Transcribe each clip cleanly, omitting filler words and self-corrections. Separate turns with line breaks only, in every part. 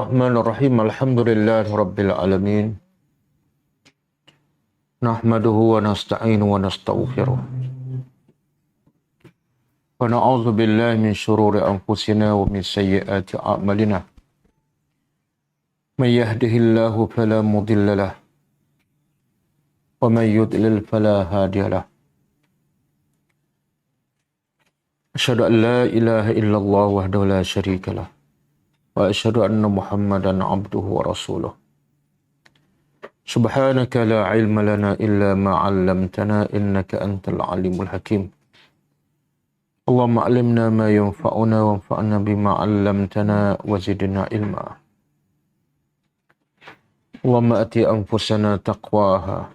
Bismillahirrahmanirrahim. Alhamdulillahirabbil alamin. Nahmaduhu wa nasta'inu wa nastaghfiruh. Wa na'udzu billahi min shururi anfusina wa min sayyiati a'malina. May yahdihillahu fala mudilla lahu wa may yudlil fala hadiya lahu. Asyhadu an la ilaha illallah wahdahu la syarika lahu wa asyhadu anna Muhammadan abduhu wa rasuluh. Subhanaka la ilma lana illa ma 'allamtana innaka antal alimul hakim. Allahumma 'allimna ma yanfa'una wanfa'na bima 'allamtana wa zidna ilma. Allahumma ati anfusana taqwaha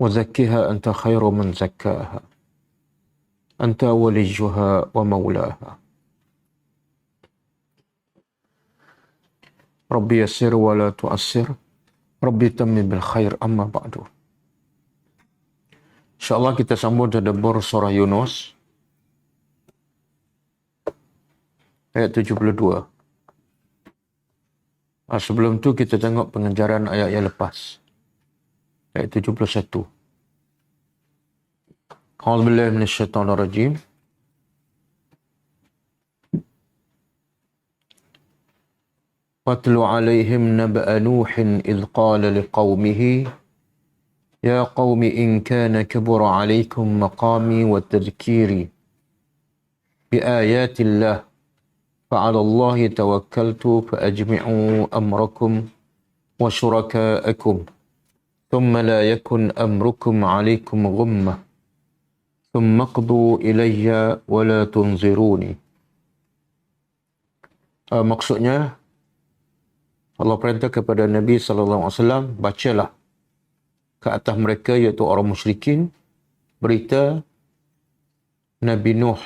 wa zakkiha anta khairu man zakkaha. Anta waliyuha wa maulaha. Rabbi yassir wa la tu'assir. Rabbi tammi bil khair amma ba'du. InsyaAllah kita sambung tadabbur surah Yunus ayat 72. Sebelum tu kita tengok pengajaran ayat yang lepas. Ayat 71. A'udzubillahi minasyaitonirrajim. وَاتْلُ عَلَيْهِمْ نَبَأَ نُوحٍ إِذْ قَالَ لِقَوْمِهِ يَا قَوْمِ إِنْ كَانَ كَبُرَ عَلَيْكُمْ مَقَامِي وَتَذْكِيرِي بِآيَاتِ اللَّهِ فَعَلَى اللَّهِ تَوَكَّلْتُ فَأَجْمِعُوا أَمْرَكُمْ وَشُرَكَاءَكُمْ ثُمَّ لَا يَكُنْ أَمْرُكُمْ عَلَيْكُمْ غُمَّةً ثُمَّ اقْضُوا إِلَيَّ وَلَا تُنْظِرُونِي. Maksudnya, Allah perintah kepada Nabi SAW, bacalah ke atas mereka, iaitu orang musyrikin, berita Nabi Nuh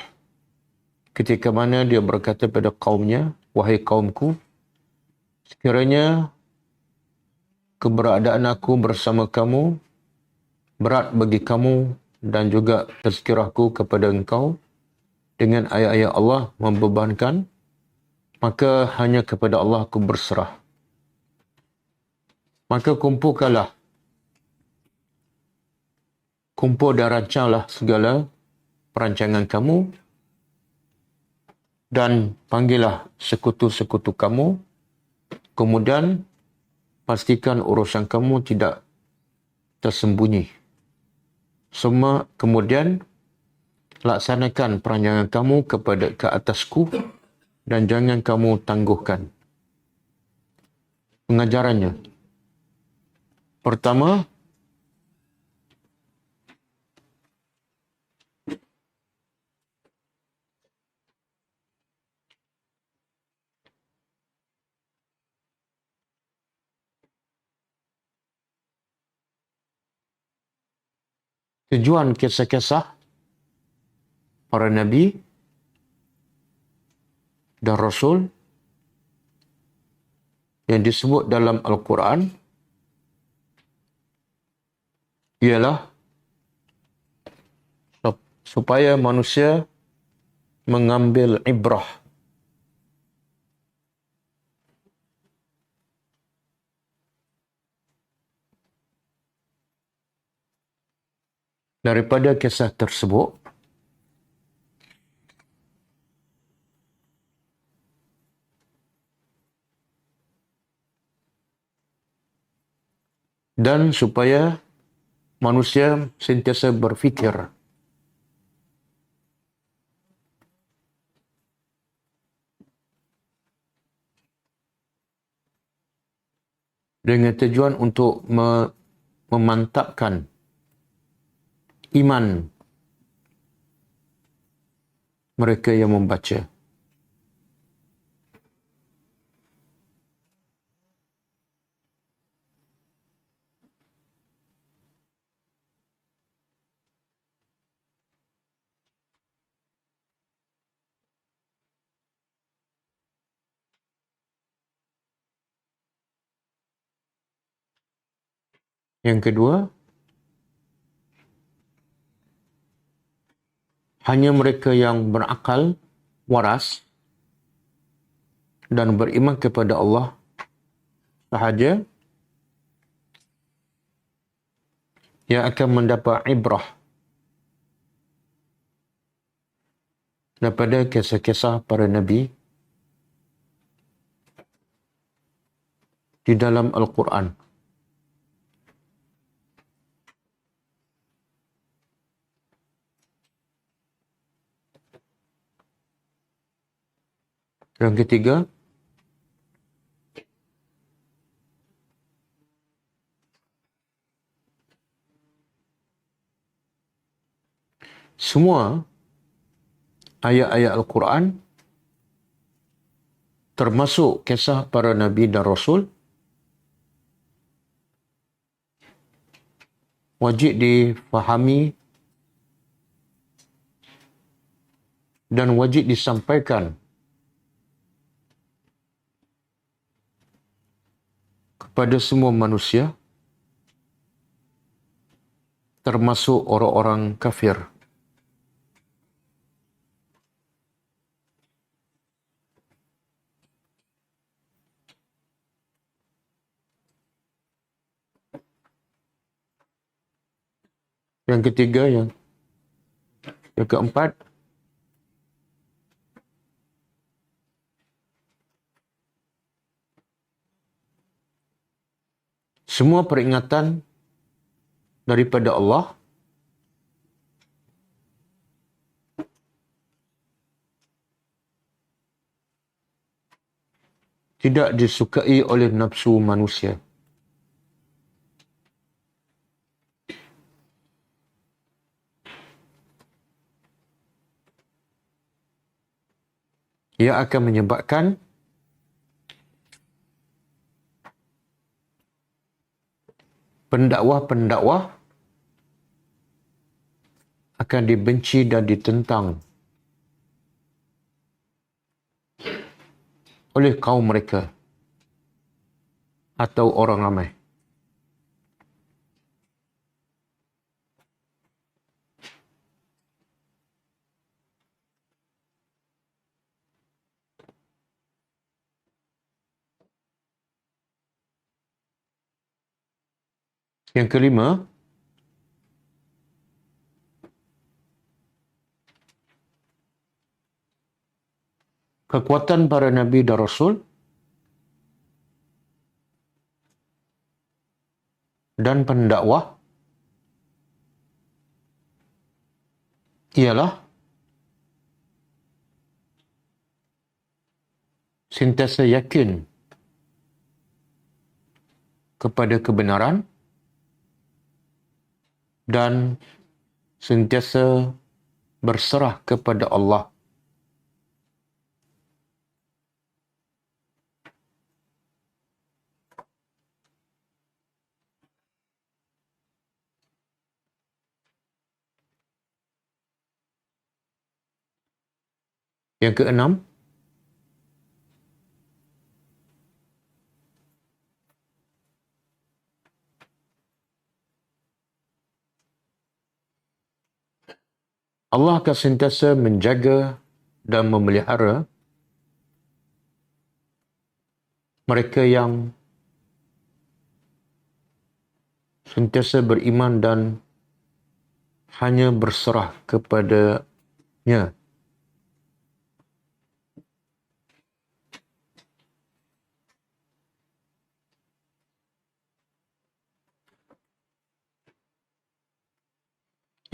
ketika mana dia berkata pada kaumnya, wahai kaumku, sekiranya keberadaan aku bersama kamu berat bagi kamu dan juga tazkirahku kepada engkau dengan ayat-ayat Allah membebankan, maka hanya kepada Allah aku berserah. Maka kumpul dan rancanglah segala perancangan kamu dan panggillah sekutu-sekutu kamu, kemudian pastikan urusan kamu tidak tersembunyi. Semua kemudian laksanakan perancangan kamu ke atasku dan jangan kamu tangguhkan. Pengajarannya. Pertama, tujuan kisah-kisah para nabi dan rasul yang disebut dalam Al-Quran ialah supaya manusia mengambil ibrah daripada kisah tersebut dan supaya manusia sentiasa berfikir dengan tujuan untuk memantapkan iman mereka yang membaca. Yang kedua, hanya mereka yang berakal waras dan beriman kepada Allah sahaja yang akan mendapat ibrah daripada kisah-kisah para nabi di dalam Al-Quran. Yang ketiga, semua ayat-ayat Al-Quran termasuk kisah para nabi dan rasul wajib difahami dan wajib disampaikan kepada semua manusia, termasuk orang-orang kafir. Yang ketiga, yang keempat, semua peringatan daripada Allah tidak disukai oleh nafsu manusia. Ia akan menyebabkan pendakwah-pendakwah akan dibenci dan ditentang oleh kaum mereka atau orang ramai. Yang kelima, kekuatan para nabi dan rasul dan pendakwah ialah sentiasa yakin kepada kebenaran dan sentiasa berserah kepada Allah. Yang keenam, Allah akan sentiasa menjaga dan memelihara mereka yang sentiasa beriman dan hanya berserah kepadanya.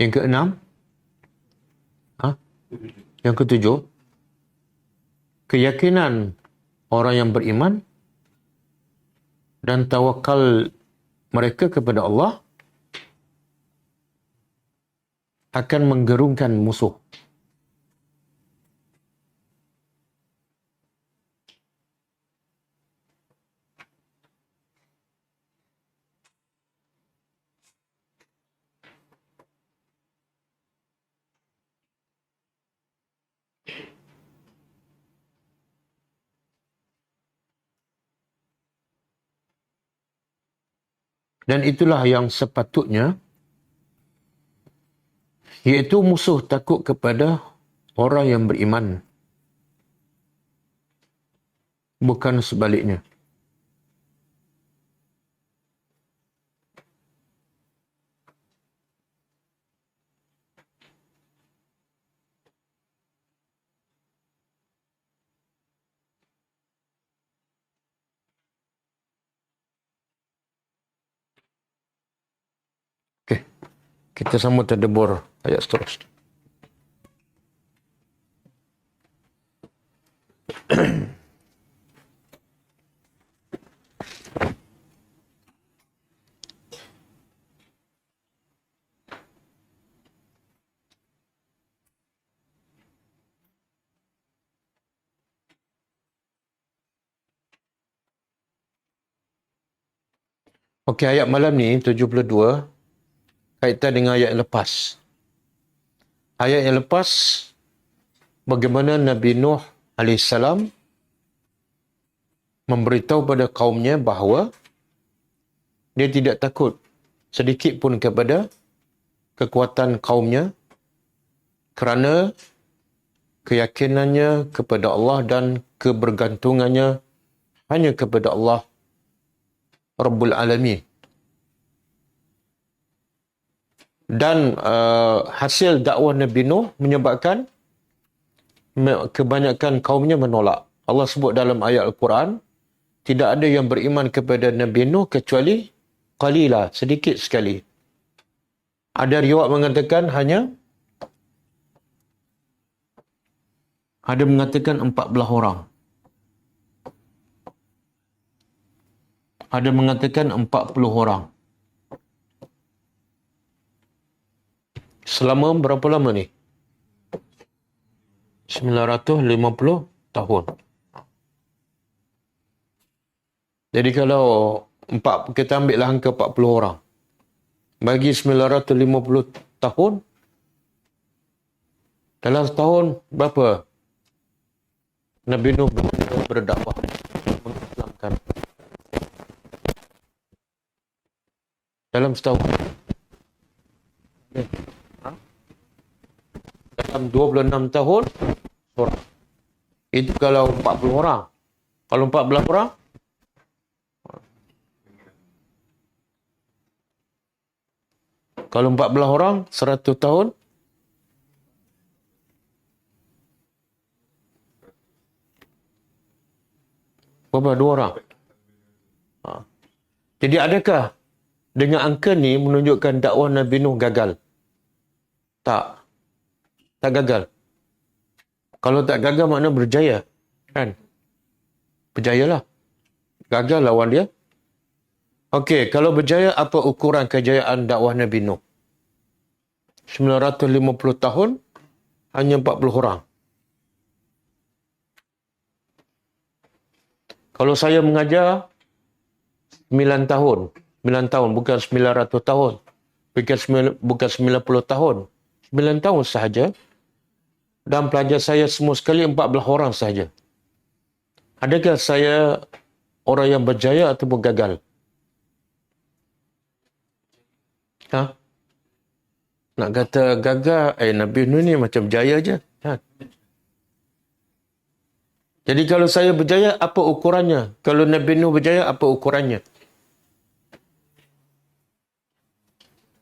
Yang keenam, yang ketujuh, keyakinan orang yang beriman dan tawakal mereka kepada Allah akan menggerungkan musuh. Dan itulah yang sepatutnya, iaitu musuh takut kepada orang yang beriman. bukan sebaliknya. Okey, kita sambung tadabbur ayat seterusnya. Okey, ayat malam ni 72 kaitan dengan ayat yang lepas. Ayat yang lepas bagaimana Nabi Nuh alaihissalam memberitahu pada kaumnya bahawa dia tidak takut sedikit pun kepada kekuatan kaumnya kerana keyakinannya kepada Allah dan kebergantungannya hanya kepada Allah Rabbul Alamin. Dan hasil dakwah Nabi Nuh menyebabkan kebanyakan kaumnya menolak. Allah sebut dalam ayat Al-Quran, tidak ada yang beriman kepada Nabi Nuh kecuali qalila, sedikit sekali. Ada riwayat mengatakan ada mengatakan 14 orang. Ada mengatakan 40 orang. Selama berapa lama ni? 950 tahun. Jadi kalau kita ambillah angka 40 orang. Bagi 950 tahun, dalam setahun berapa Nabi Nuh berdakwah, mengislamkan? Dalam setahun. Dalam 26 tahun, seorang. Itu kalau 40 orang. Kalau 14 orang, kalau 14 orang, 100 tahun, berapa? 2 orang. Jadi adakah dengan angka ni menunjukkan dakwah Nabi Nuh gagal? Tak. Tak gagal. Kalau tak gagal makna berjaya. Kan? Berjayalah. Gagal lawan dia. Okey, kalau berjaya, apa ukuran kejayaan dakwah Nabi Nuh? 950 tahun, hanya 40 orang. Kalau saya mengajar 9 tahun, 9 tahun, bukan 900 tahun, bukan 90 tahun, 9 tahun sahaja, dan pelajar saya semua sekali 14 orang sahaja. Adakah saya orang yang berjaya ataupun gagal? Nak kata gagal, Nabi Nuh ni macam berjaya je. Jadi kalau saya berjaya, apa ukurannya? Kalau Nabi Nuh berjaya, apa ukurannya?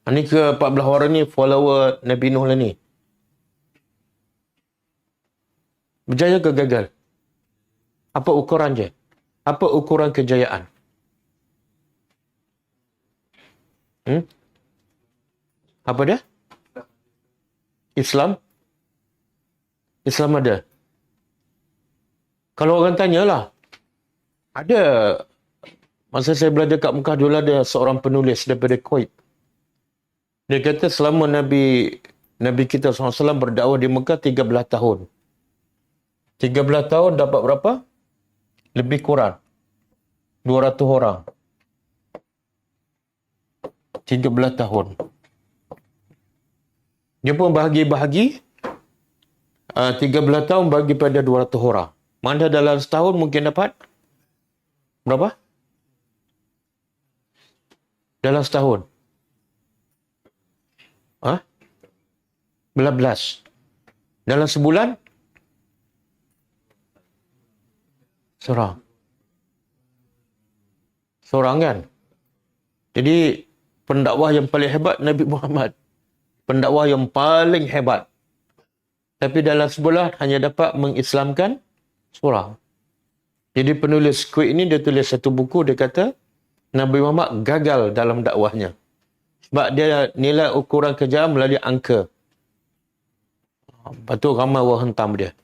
Ini ke 14 orang ni follower Nabi Nuh lah ni. Berjaya ke gagal? Apa ukuran je? Apa ukuran kejayaan? Apa dia? Islam? Islam ada. Kalau orang tanyalah, ada, masa saya belajar kat Mekah dulu ada seorang penulis daripada Kuwait. Dia kata selama Nabi kita SAW berdakwah di Mekah 13 tahun. 13 tahun dapat berapa? Lebih kurang 200 orang. 13 tahun. Dia pun bahagi-bahagi 13 tahun bagi pada 200 orang. Mana dalam setahun mungkin dapat berapa? Dalam setahun. 11. Dalam sebulan? Seorang. seorang kan. Jadi pendakwah yang paling hebat Nabi Muhammad. Pendakwah yang paling hebat. Tapi dalam sebulan hanya dapat mengislamkan seorang. Jadi penulis kuit ini dia tulis satu buku, dia kata Nabi Muhammad gagal dalam dakwahnya. Sebab dia nilai ukuran kejayaan melalui angka. Lepas tu ramai orang hentam dia.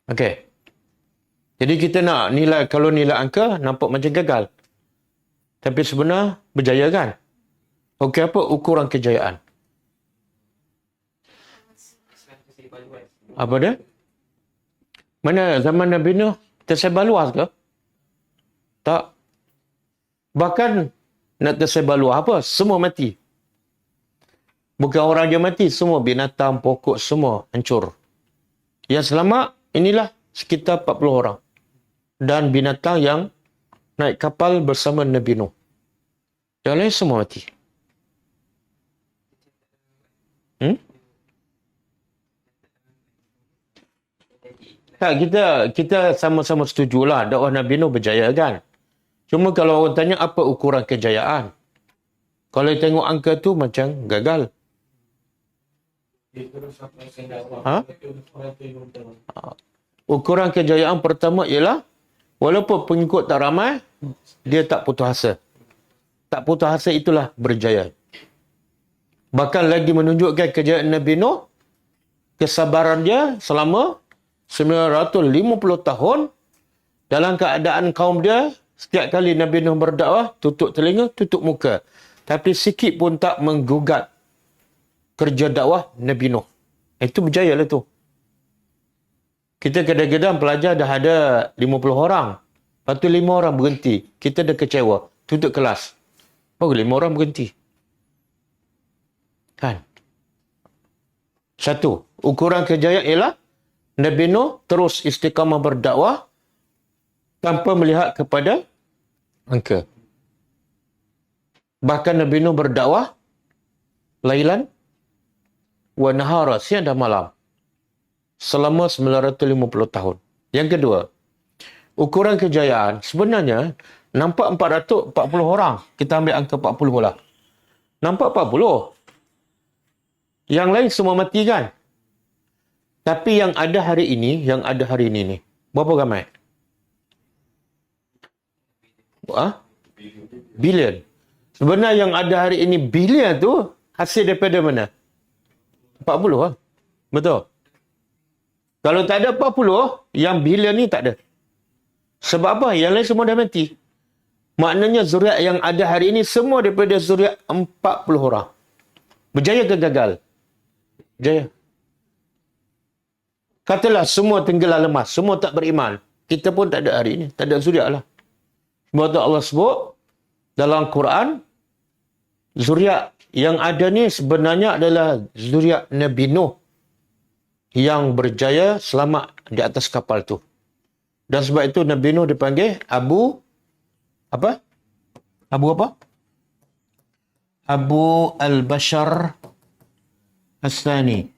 Okey. Jadi kita nak nilai, kalau nilai angka nampak macam gagal. Tapi sebenarnya berjaya kan? Okey, apa ukuran kejayaan? Apa dia? Mana zaman Nabi Nuh tersebar luas ke? Tak. Bahkan nak tersebar luas apa? Semua mati. Bukan orang je mati, semua binatang, pokok, semua hancur. Yang selamat, inilah sekitar 40 orang. Dan binatang yang naik kapal bersama Nabi Nuh. Yang lain semua mati. Tak, kita sama-sama setujulah dakwah Nabi Nuh berjaya kan. Cuma kalau orang tanya apa ukuran kejayaan. Kalau tengok angka tu macam gagal. Ukuran kejayaan pertama ialah walaupun pengikut tak ramai, dia tak putus asa. Tak putus asa itulah berjaya. Bahkan lagi menunjukkan kejayaan Nabi Nuh, kesabaran dia selama 950 tahun dalam keadaan kaum dia, setiap kali Nabi Nuh berdakwah, tutup telinga, tutup muka. Tapi sikit pun tak menggugat kerja dakwah Nabi Nuh. Itu berjaya lah tu. Kita kadang-kadang pelajar dah ada 50 orang. Lepas tu 5 orang berhenti. Kita dah kecewa. Tutup kelas. Oh, 5 orang berhenti. Kan? Satu, ukuran kejayaan ialah Nabi Nuh terus istiqamah berdakwah tanpa melihat kepada angka. Bahkan Nabi Nuh berdakwah lailan wa nahara, siang dan malam. Selama 950 tahun. Yang kedua, ukuran kejayaan sebenarnya nampak 440 orang. Kita ambil angka 40 lah. Nampak 40. Yang lain semua mati kan? Tapi yang ada hari ini ni, berapa ramai? Bilion. Sebenarnya yang ada hari ini bilion tu hasil daripada mana? 40 lah. Betul. Kalau tak ada 40, yang bilion ni tak ada. Sebab apa? Yang lain semua dah mati. Maknanya zuriat yang ada hari ini semua daripada zuriat 40 orang. Berjaya ke gagal? Berjaya. Katalah semua tenggelam lemas, semua tak beriman. Kita pun tak ada hari ini, tak ada zuriat lah. Sebab tu Allah sebut dalam Quran, zuriat yang ada ni sebenarnya adalah zuriat Nabi Nuh yang berjaya selamat di atas kapal tu. Dan sebab itu Nabi Nuh dipanggil Abu apa? Abu apa? Abu al-Bashar As-Sani.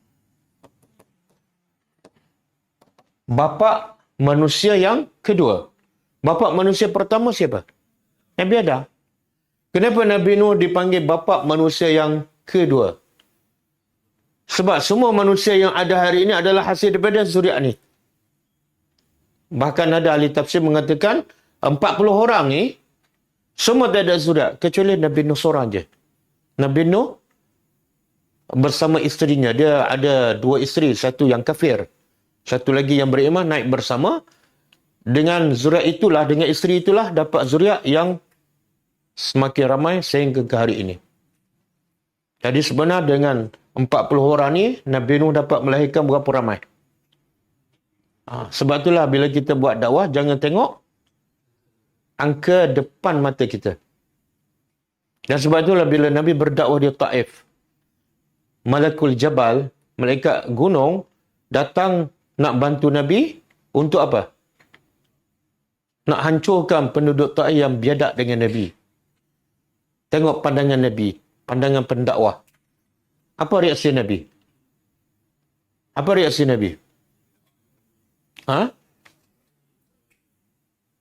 Bapa manusia yang kedua. Bapa manusia pertama siapa? Nabi Adam. Kenapa Nabi Nuh dipanggil bapa manusia yang kedua? Sebab semua manusia yang ada hari ini adalah hasil daripada zuriat ni. Bahkan ada ahli tafsir mengatakan 40 orang ni semua tak ada zuriat kecuali Nabi Nuh seorang je. Nabi Nuh bersama isterinya. Dia ada 2 isteri, satu yang kafir, satu lagi yang beriman, naik bersama. Dengan zuriat itulah, dengan isteri itulah dapat zuriat yang semakin ramai sehingga ke hari ini. Jadi sebenarnya dengan 40 orang ni, Nabi Nuh dapat melahirkan berapa ramai. Sebab itulah bila kita buat dakwah, jangan tengok angka depan mata kita. Dan sebab itulah bila Nabi berdakwah di Taif, Malakul Jabal, malaikat gunung, datang nak bantu Nabi untuk apa? Nak hancurkan penduduk Taif yang biadab dengan Nabi. Tengok pandangan Nabi, pandangan pendakwah. Apa reaksi Nabi? Apa reaksi Nabi?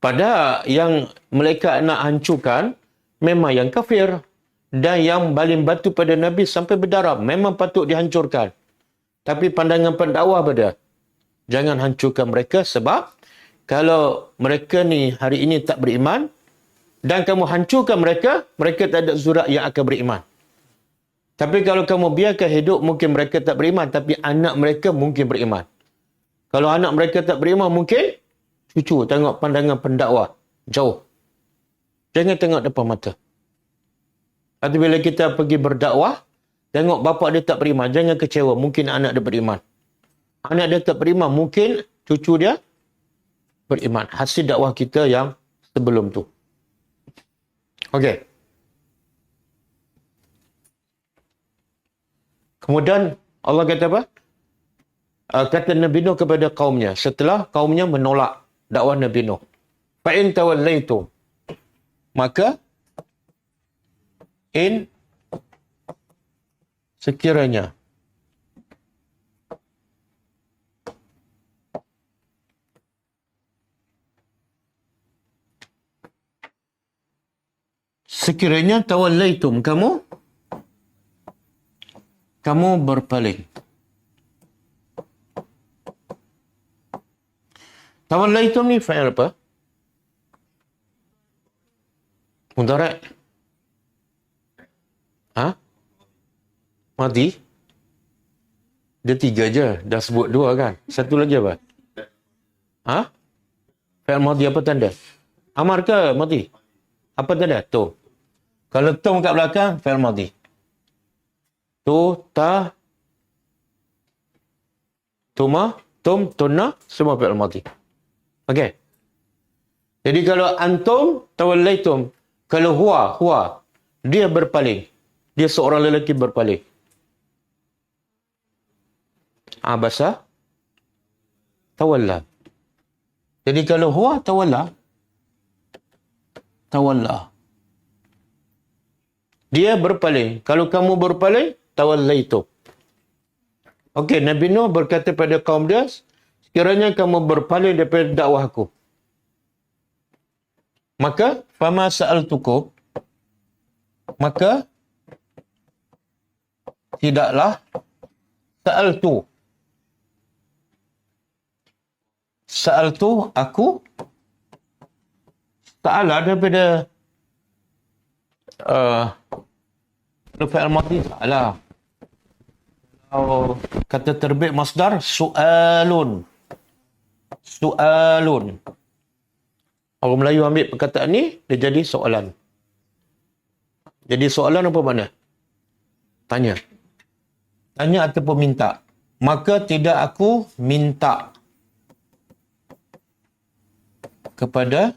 Padahal yang mereka nak hancurkan memang yang kafir. Dan yang baling batu pada Nabi sampai berdarah memang patut dihancurkan. Tapi pandangan pendakwah pada jangan hancurkan mereka sebab kalau mereka ni hari ini tak beriman dan kamu hancurkan mereka, mereka tak ada zurat yang akan beriman. Tapi kalau kamu biarkan hidup, mungkin mereka tak beriman, tapi anak mereka mungkin beriman. Kalau anak mereka tak beriman, mungkin cucu. Tengok pandangan pendakwah jauh. Jangan tengok depan mata. Tapi bila kita pergi berdakwah, tengok bapa dia tak beriman, jangan kecewa. Mungkin anak dia beriman. Anak dia tak beriman, mungkin cucu dia beriman. Hasil dakwah kita yang sebelum tu. Okey. Kemudian Allah kata apa? Kata Nabi Nuh kepada kaumnya setelah kaumnya menolak dakwah Nabi Nuh. Fa in tawallaitum, maka sekiranya tawallaitum, kamu berpaling. Tawallaitum ni fa'il apa? Mudhari'. Madi. Dia 3 je. Dah sebut 2 kan? Satu lagi apa? Fi'il madi apa tanda? Amar ke madi? Apa tanda? Tu. Kalau tum kat belakang, fi'il madi. Tu, ta, tuma, tum, tunna, semua fi'il madi. Okey. Jadi kalau antum, tawallaitum. Kalau huwa, dia berpaling. Dia seorang lelaki berpaling. Abasa, tawalla. Jadi kalau huwa tawalla, dia berpaling. Kalau kamu berpaling, tawallaitu. Okey, Nabi Nuh berkata pada kaum dia, sekiranya kamu berpaling daripada dakwahku, maka fama sa'altukum, maka tidaklah Sa'altu aku. Ta'ala daripada fi'il madhi ta'ala. Kalau kata terbit masdar su'alun. Orang Melayu ambil perkataan ni, dia jadi soalan. Jadi soalan apa makna? Tanya ataupun minta. Maka tidak aku minta kepada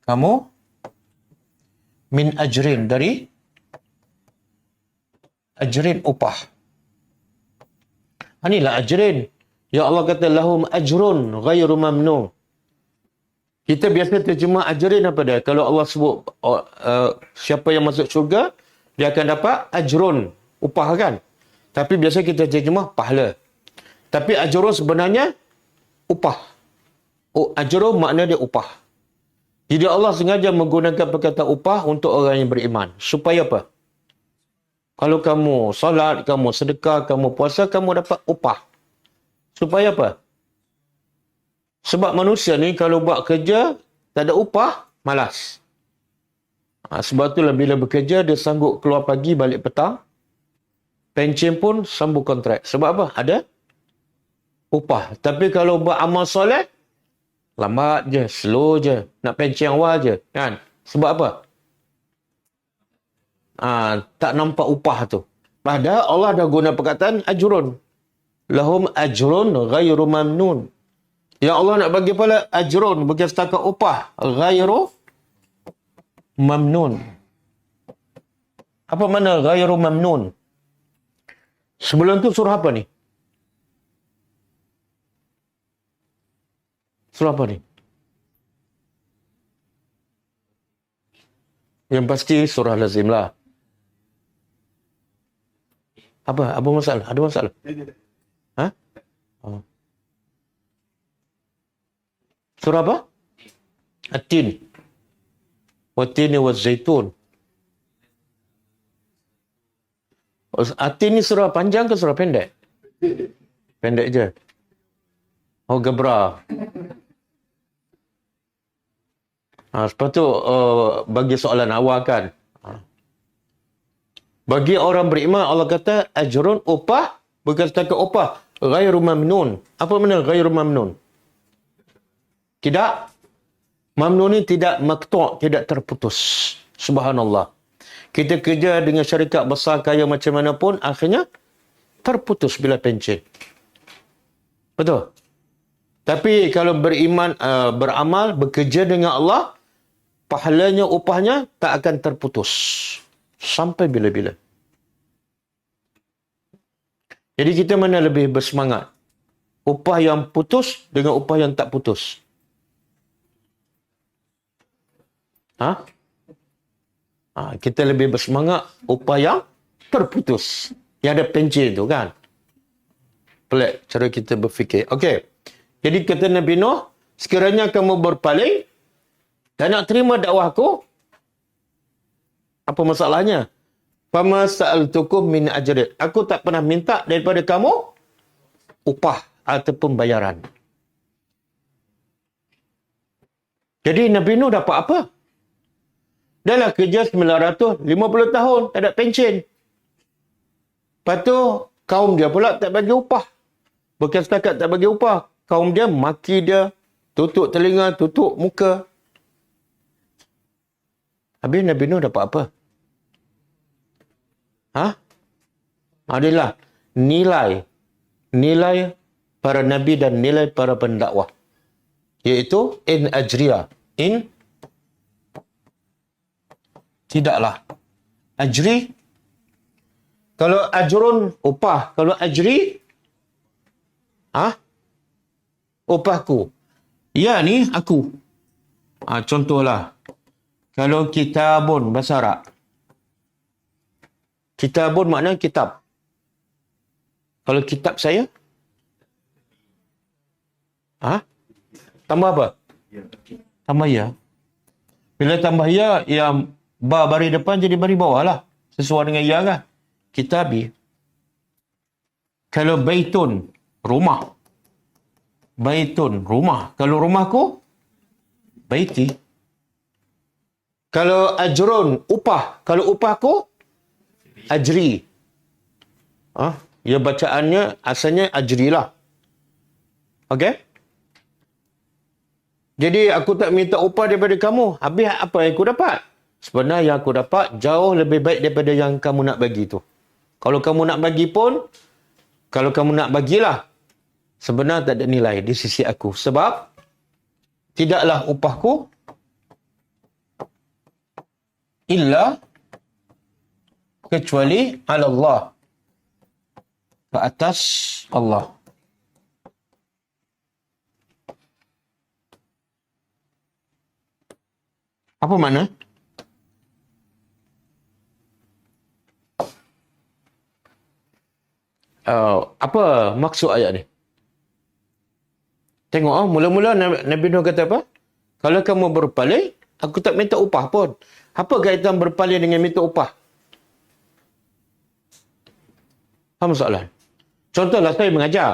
kamu min ajrin, dari ajrin, upah. Inilah ajrin. Ya Allah kata lahum ajrun ghairu mamnun. Kita biasa terjemah ajrin apa dia? Kalau Allah sebut siapa yang masuk syurga, dia akan dapat ajrun, upah kan? Tapi biasa kita terjemah pahala. Tapi ajrun sebenarnya upah. Ajrun makna dia upah. Jadi Allah sengaja menggunakan perkataan upah untuk orang yang beriman. Supaya apa? Kalau kamu salat, kamu sedekah, kamu puasa, kamu dapat upah. Supaya apa? Sebab manusia ni kalau buat kerja, tak ada upah, malas. Sebab itulah bila bekerja, dia sanggup keluar pagi, balik petang. Pencen pun sambung kontrak. Sebab apa? Ada upah. Tapi kalau buat amal soleh, lambat je, slow je. Nak pencen awal je. Kan? Sebab apa? Tak nampak upah tu. Padahal Allah dah guna perkataan ajrun. Lahum ajrun ghairu mamnun. Ya Allah nak bagi pula ajrun, bukan setakat upah. Ghairu mamnun. Apa makna ghairu mamnun? Sebelum tu surah apa ni? Surah apa ni? Yang pasti surah lazim lah. Apa masalah? Ada masalah? Surah apa? At-Tin. Wat-Tini waz-Zaitun. At-Tin ni surah panjang ke surah pendek? Pendek je. Oh, Gebra. Lepas tu, bagi soalan awal kan. Bagi orang beriman, Allah kata, ajrun upah, bukan setakat upah, ghairu mamnun. Apa makna ghairu mamnun? Tidak. Mamnun ni tidak maktu', tidak terputus. Subhanallah. Kita kerja dengan syarikat besar kaya macam mana pun, akhirnya terputus bila pencen. Betul? Tapi kalau beriman, beramal, bekerja dengan Allah, pahalanya, upahnya tak akan terputus. Sampai bila-bila. Jadi kita mana lebih bersemangat? Upah yang putus dengan upah yang tak putus? Kita lebih bersemangat upah yang terputus. Yang ada pencen tu kan? Pelik cara kita berfikir. Okey. Jadi kata Nabi Nuh, sekiranya kamu berpaling dan nak terima dakwahku, apa masalahnya? Fama sa'altukum min ajrin. Aku tak pernah minta daripada kamu upah ataupun bayaran. Jadi Nabi Nuh dapat apa? Dah lah kerja 950 tahun, tak ada pencen. Lepas tu, kaum dia pula tak bagi upah. Bukan setakat tak bagi upah. Kaum dia maki dia, tutup telinga, tutup muka. Habis Nabi Nuh dapat apa? Adalah nilai para nabi dan nilai para pendakwah. Iaitu in ajriya. Tidaklah. Ajri. Kalau ajrun, upah. Kalau ajri, upahku. Ya ni, aku. Contohlah. Kalau kitabun, bahasa Arab. Kitabun maknanya kitab. Kalau kitab saya? Tambah apa? Tambah ya. Bila tambah ya, yang ba baris depan jadi baris bawah lah. Sesuai dengan ya kan? Kitabi. Kalau baitun, rumah. Baitun, rumah. Kalau rumahku, baiti. Kalau ajrun, upah. Kalau upahku, ajri. Ya bacaannya asalnya ajri lah. Okey? Jadi aku tak minta upah daripada kamu. Habis apa yang aku dapat? Sebenarnya yang aku dapat jauh lebih baik daripada yang kamu nak bagi tu. Kalau kamu nak bagi pun, kalau kamu nak bagilah, sebenarnya tak ada nilai di sisi aku. Sebab, tidaklah upahku illa kecuali ala Allah. Ke atas Allah. Apa makna? Apa maksud ayat ni? Tengok, mula-mula Nabi Nuh kata apa? Kalau kamu berpaling, aku tak minta upah pun. Apa kaitan berpaling dengan minta upah? Faham soalan? Contohlah saya mengajar.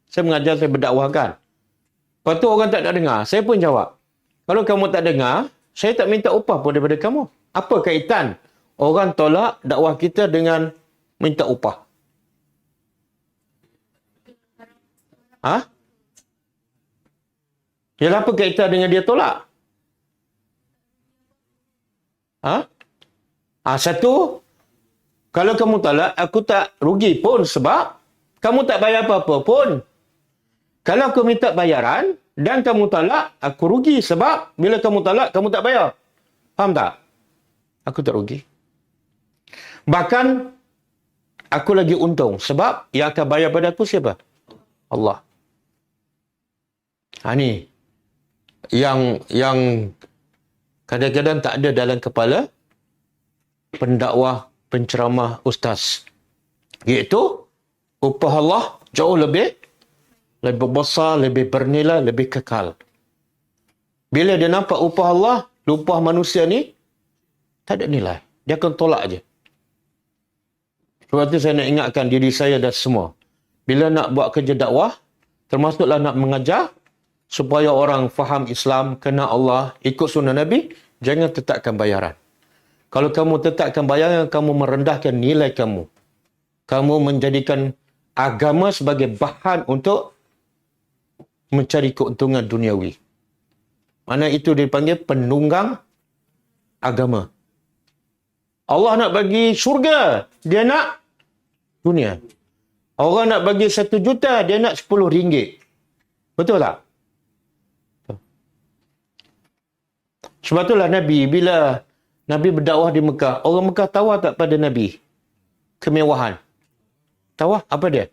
Saya berdakwah kan. Lepas tu orang tak nak dengar. Saya pun jawab. Kalau kamu tak dengar, saya tak minta upah pun daripada kamu. Apa kaitan orang tolak dakwah kita dengan minta upah? Yalah, apa kaitan dengan dia tolak? Satu, kalau kamu tolak, aku tak rugi pun sebab kamu tak bayar apa-apa pun. Kalau aku minta bayaran dan kamu tolak, aku rugi sebab bila kamu tolak, kamu tak bayar. Faham tak? Aku tak rugi. Bahkan, aku lagi untung sebab yang akan bayar pada aku siapa? Allah. Ni yang kadang-kadang tak ada dalam kepala pendakwah, penceramah, ustaz. Iaitu upah Allah jauh lebih besar, lebih bernilai, lebih kekal. Bila dia nampak upah Allah, upah manusia ni, tak ada nilai. Dia akan tolak je. Sebab tu saya nak ingatkan diri saya dan semua. Bila nak buat kerja dakwah, termasuklah nak mengajar, supaya orang faham Islam, kenal Allah, ikut sunnah Nabi, jangan tetapkan bayaran. Kalau kamu tetapkan bayaran, kamu merendahkan nilai kamu. Kamu menjadikan agama sebagai bahan untuk mencari keuntungan duniawi. Mana itu dipanggil penunggang agama. Allah nak bagi syurga, dia nak dunia. Orang nak bagi 1 juta, dia nak 10 ringgit. Betul tak? Sebab itulah Nabi, bila Nabi berdakwah di Mekah, orang Mekah tawar tak pada Nabi? Kemewahan. Tawar? Apa dia?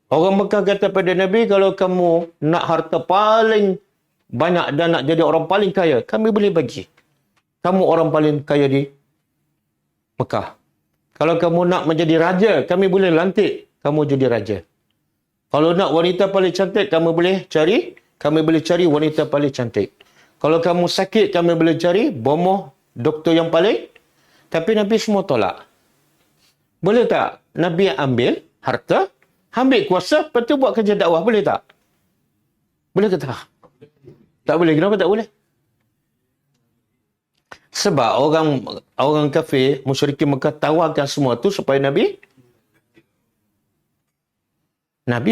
Orang Mekah kata pada Nabi, kalau kamu nak harta paling banyak dan nak jadi orang paling kaya, kami boleh bagi. Kamu orang paling kaya di Mekah. Kalau kamu nak menjadi raja, kami boleh lantik kamu jadi raja. Kalau nak wanita paling cantik, kami boleh cari wanita paling cantik. Kalau kamu sakit, kami boleh cari bomoh doktor yang paling. Tapi Nabi semua tolak. Boleh tak Nabi ambil harta, ambil kuasa, lepas tu buat kerja dakwah? Boleh tak? Boleh ke tak? Tak boleh. Kenapa tak boleh? Sebab orang kafir, musyrikin Mekah tawarkan semua tu supaya Nabi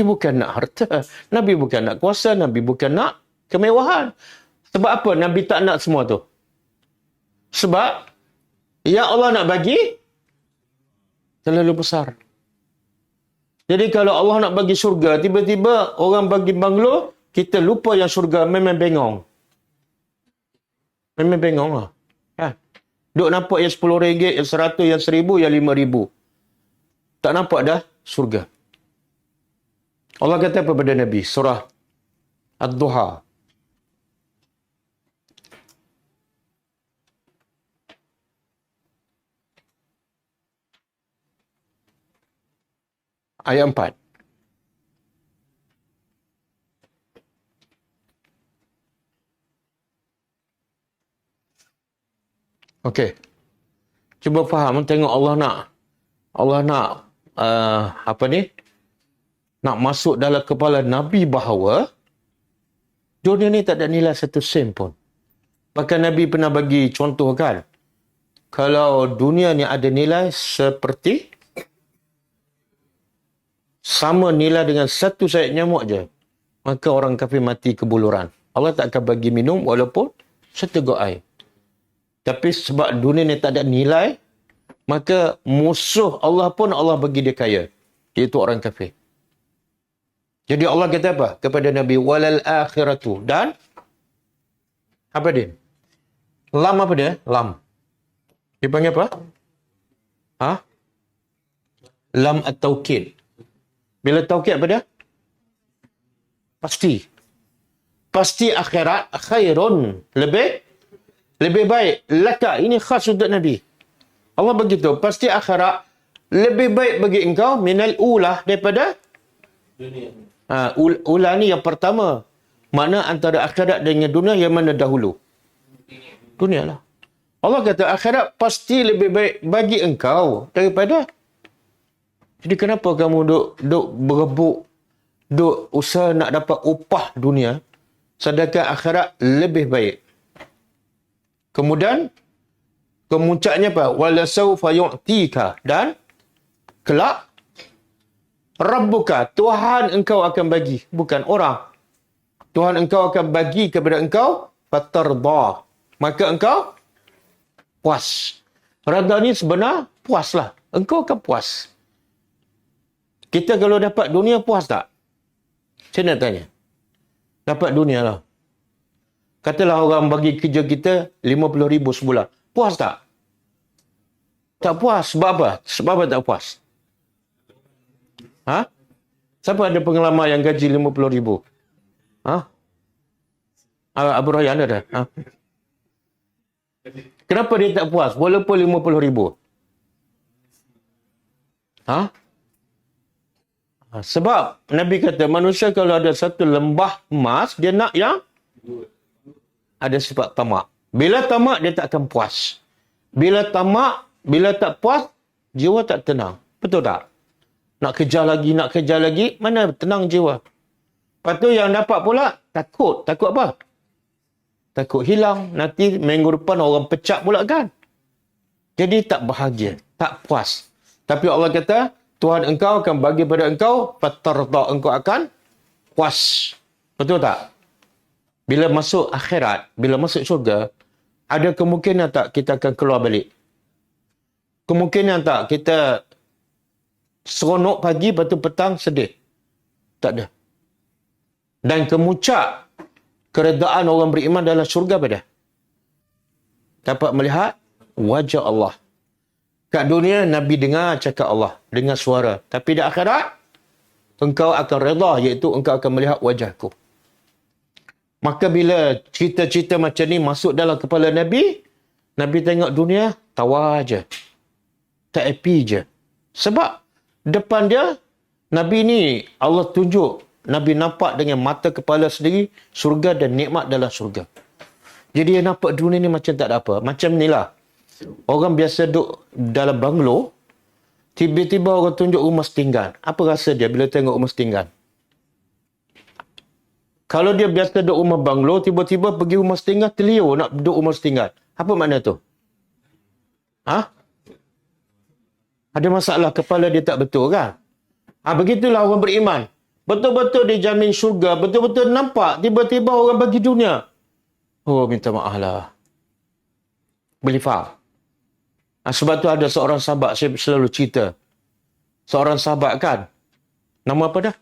bukan nak harta. Nabi bukan nak kuasa. Nabi bukan nak kemewahan. Sebab apa Nabi tak nak semua tu? Sebab yang Allah nak bagi terlalu besar. Jadi kalau Allah nak bagi syurga, tiba-tiba orang bagi banglo, kita lupa yang syurga, memang bengong. Memang bengong lah. Ha? Duk nampak yang RM10, yang RM100, yang RM1,000, yang RM5,000. Tak nampak dah syurga. Allah kata apa pada Nabi? Surah Ad-Duha. Ayat 4. Okey. Cuba faham, tengok Allah nak nak masuk dalam kepala Nabi bahawa dunia ni tak ada nilai 1 sen pun. Bahkan Nabi pernah bagi contoh kan. Kalau dunia ni ada nilai seperti sama nilai dengan 1 sayap nyamuk je, maka orang kafir mati kebuluran. Allah tak akan bagi minum walaupun 1 teguk air. Tapi sebab dunia ni tak ada nilai, maka musuh Allah pun Allah bagi dia kaya. Iaitu orang kafir. Jadi Allah kata apa? Kepada Nabi, walal akhiratu. Dan apa dia? Lam apa dia? Lam. Dia panggil apa? Lam at-taukid. Bila taukid apa dia? Pasti. Pasti akhirat khairun. Lebih baik. Laka. Ini khas untuk Nabi. Allah begitu. Pasti akhirat lebih baik bagi engkau minal ulah daripada dunia. Ula ni yang pertama. Mana antara akhirat dengan dunia yang mana dahulu? Dunia lah. Allah kata akhirat pasti lebih baik bagi engkau daripada. Jadi kenapa kamu duk berebut, duk usaha nak dapat upah dunia, sedangkan akhirat lebih baik? Kemudian, kemuncaknya apa? Walasawfa yu'tika. Dan kelak, Rabbuka, Tuhan engkau akan bagi. Bukan orang. Tuhan engkau akan bagi kepada engkau, fatardah. Maka engkau puas. Rada ni sebenar, puaslah. Engkau akan puas. Kita kalau dapat dunia, puas tak? Saya nak tanya. Dapat dunia lah. Katalah orang bagi kerja kita RM50,000 sebulan. Puas tak? Tak puas. Sebab apa? Sebab apa tak puas? Siapa ada pengalaman yang gaji RM50,000? Abu Rayyan ada? Kenapa dia tak puas? Walaupun RM50,000.
Sebab Nabi kata manusia kalau ada satu lembah emas, dia nak yang ada sifat tamak. Bila tamak, dia tak akan puas. Bila tamak, bila tak puas, jiwa tak tenang. Betul tak? Nak kejar lagi, mana tenang jiwa. Lepas tu yang dapat pula, takut. Takut apa? Takut hilang. Nanti minggu depan orang pecah pula kan. Jadi tak bahagia, tak puas. Tapi Allah kata, Tuhan engkau akan bagi pada engkau, fatarda, engkau akan puas. Betul tak? Bila masuk akhirat, bila masuk syurga, ada kemungkinan tak kita akan keluar balik? Kemungkinan tak kita seronok pagi, lepas tu petang sedih? Tak ada. Dan kemuncak keredaan orang beriman dalam syurga pada dapat melihat wajah Allah. Kat dunia, Nabi dengar cakap Allah. Dengar suara. Tapi di akhirat, engkau akan reda, iaitu engkau akan melihat wajahku. Maka bila cerita-cerita macam ni masuk dalam kepala Nabi, Nabi tengok dunia, tawa je. Tak happy je. Sebab depan dia, Nabi ni Allah tunjuk. Nabi nampak dengan mata kepala sendiri, syurga dan nikmat dalam syurga. Jadi dia nampak dunia ni macam tak ada apa. Macam ni lah. Orang biasa duduk dalam banglo, tiba-tiba orang tunjuk rumah setinggan. Apa rasa dia bila tengok rumah setinggan? Kalau dia biasa duduk rumah banglo, tiba-tiba pergi rumah setinggan, terliur nak duduk rumah setinggan. Apa makna tu? Ada masalah kepala dia tak betul kan? Begitulah orang beriman. Betul-betul dijamin syurga, betul-betul nampak, tiba-tiba orang bagi dunia. Oh, minta maaf lah. Boleh faham? Sebab tu ada seorang sahabat, saya selalu cerita. Seorang sahabat kan, nama apa dah?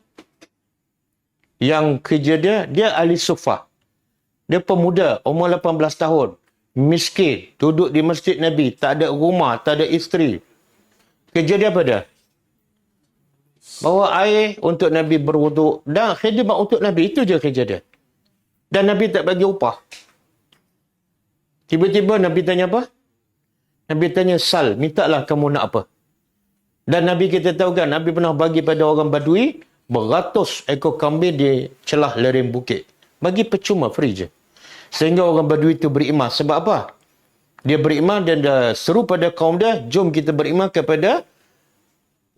Yang kerja dia ahli sufah. Dia pemuda, umur 18 tahun. Miskin, duduk di masjid Nabi, tak ada rumah, tak ada isteri. Kerja dia apa dah? Bawa air untuk Nabi berwuduk dan khidmat untuk Nabi. Itu je kerja dia. Dan Nabi tak bagi upah. Tiba-tiba Nabi tanya apa? Nabi tanya, Sal, mintalah kamu nak apa? Dan Nabi kita tahu kan, Nabi pernah bagi pada orang Badui beratus ekor kambing di celah lereng bukit. Bagi percuma, free je. Sehingga orang Badui itu beriman. Sebab apa? Dia beriman dan dia seru pada kaum dia, jom kita beriman kepada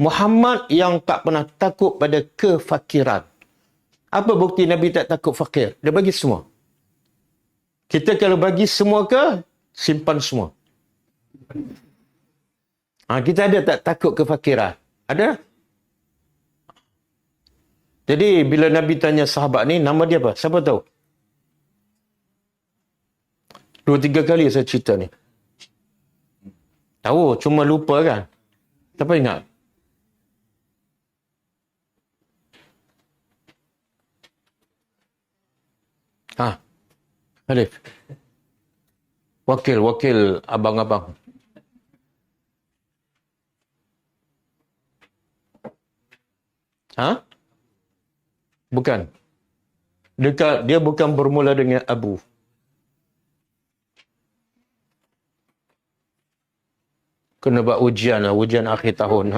Muhammad yang tak pernah takut pada kefakiran. Apa bukti Nabi tak takut fakir? Dia bagi semua. Kita kalau bagi semua ke, simpan semua. Kita ada tak takut kefakiran? Ada? Jadi bila Nabi tanya sahabat ni, nama dia apa? Siapa tahu? 2-3 kali saya cerita ni. Tahu, cuma lupa kan? Siapa ingat? Alif. Wakil abang-abang. Bukan. Dia bukan bermula dengan Abu. Kena buat ujian akhir tahun.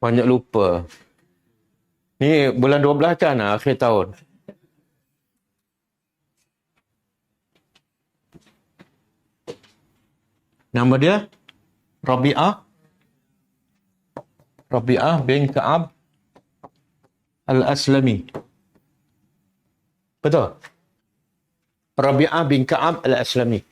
Banyak lupa. Ni bulan 12 kan akhir tahun. Nama dia Rabi'ah bin Ka'ab Al-Aslami. Betul? Rabi'ah bin Ka'ab Al-Aslami.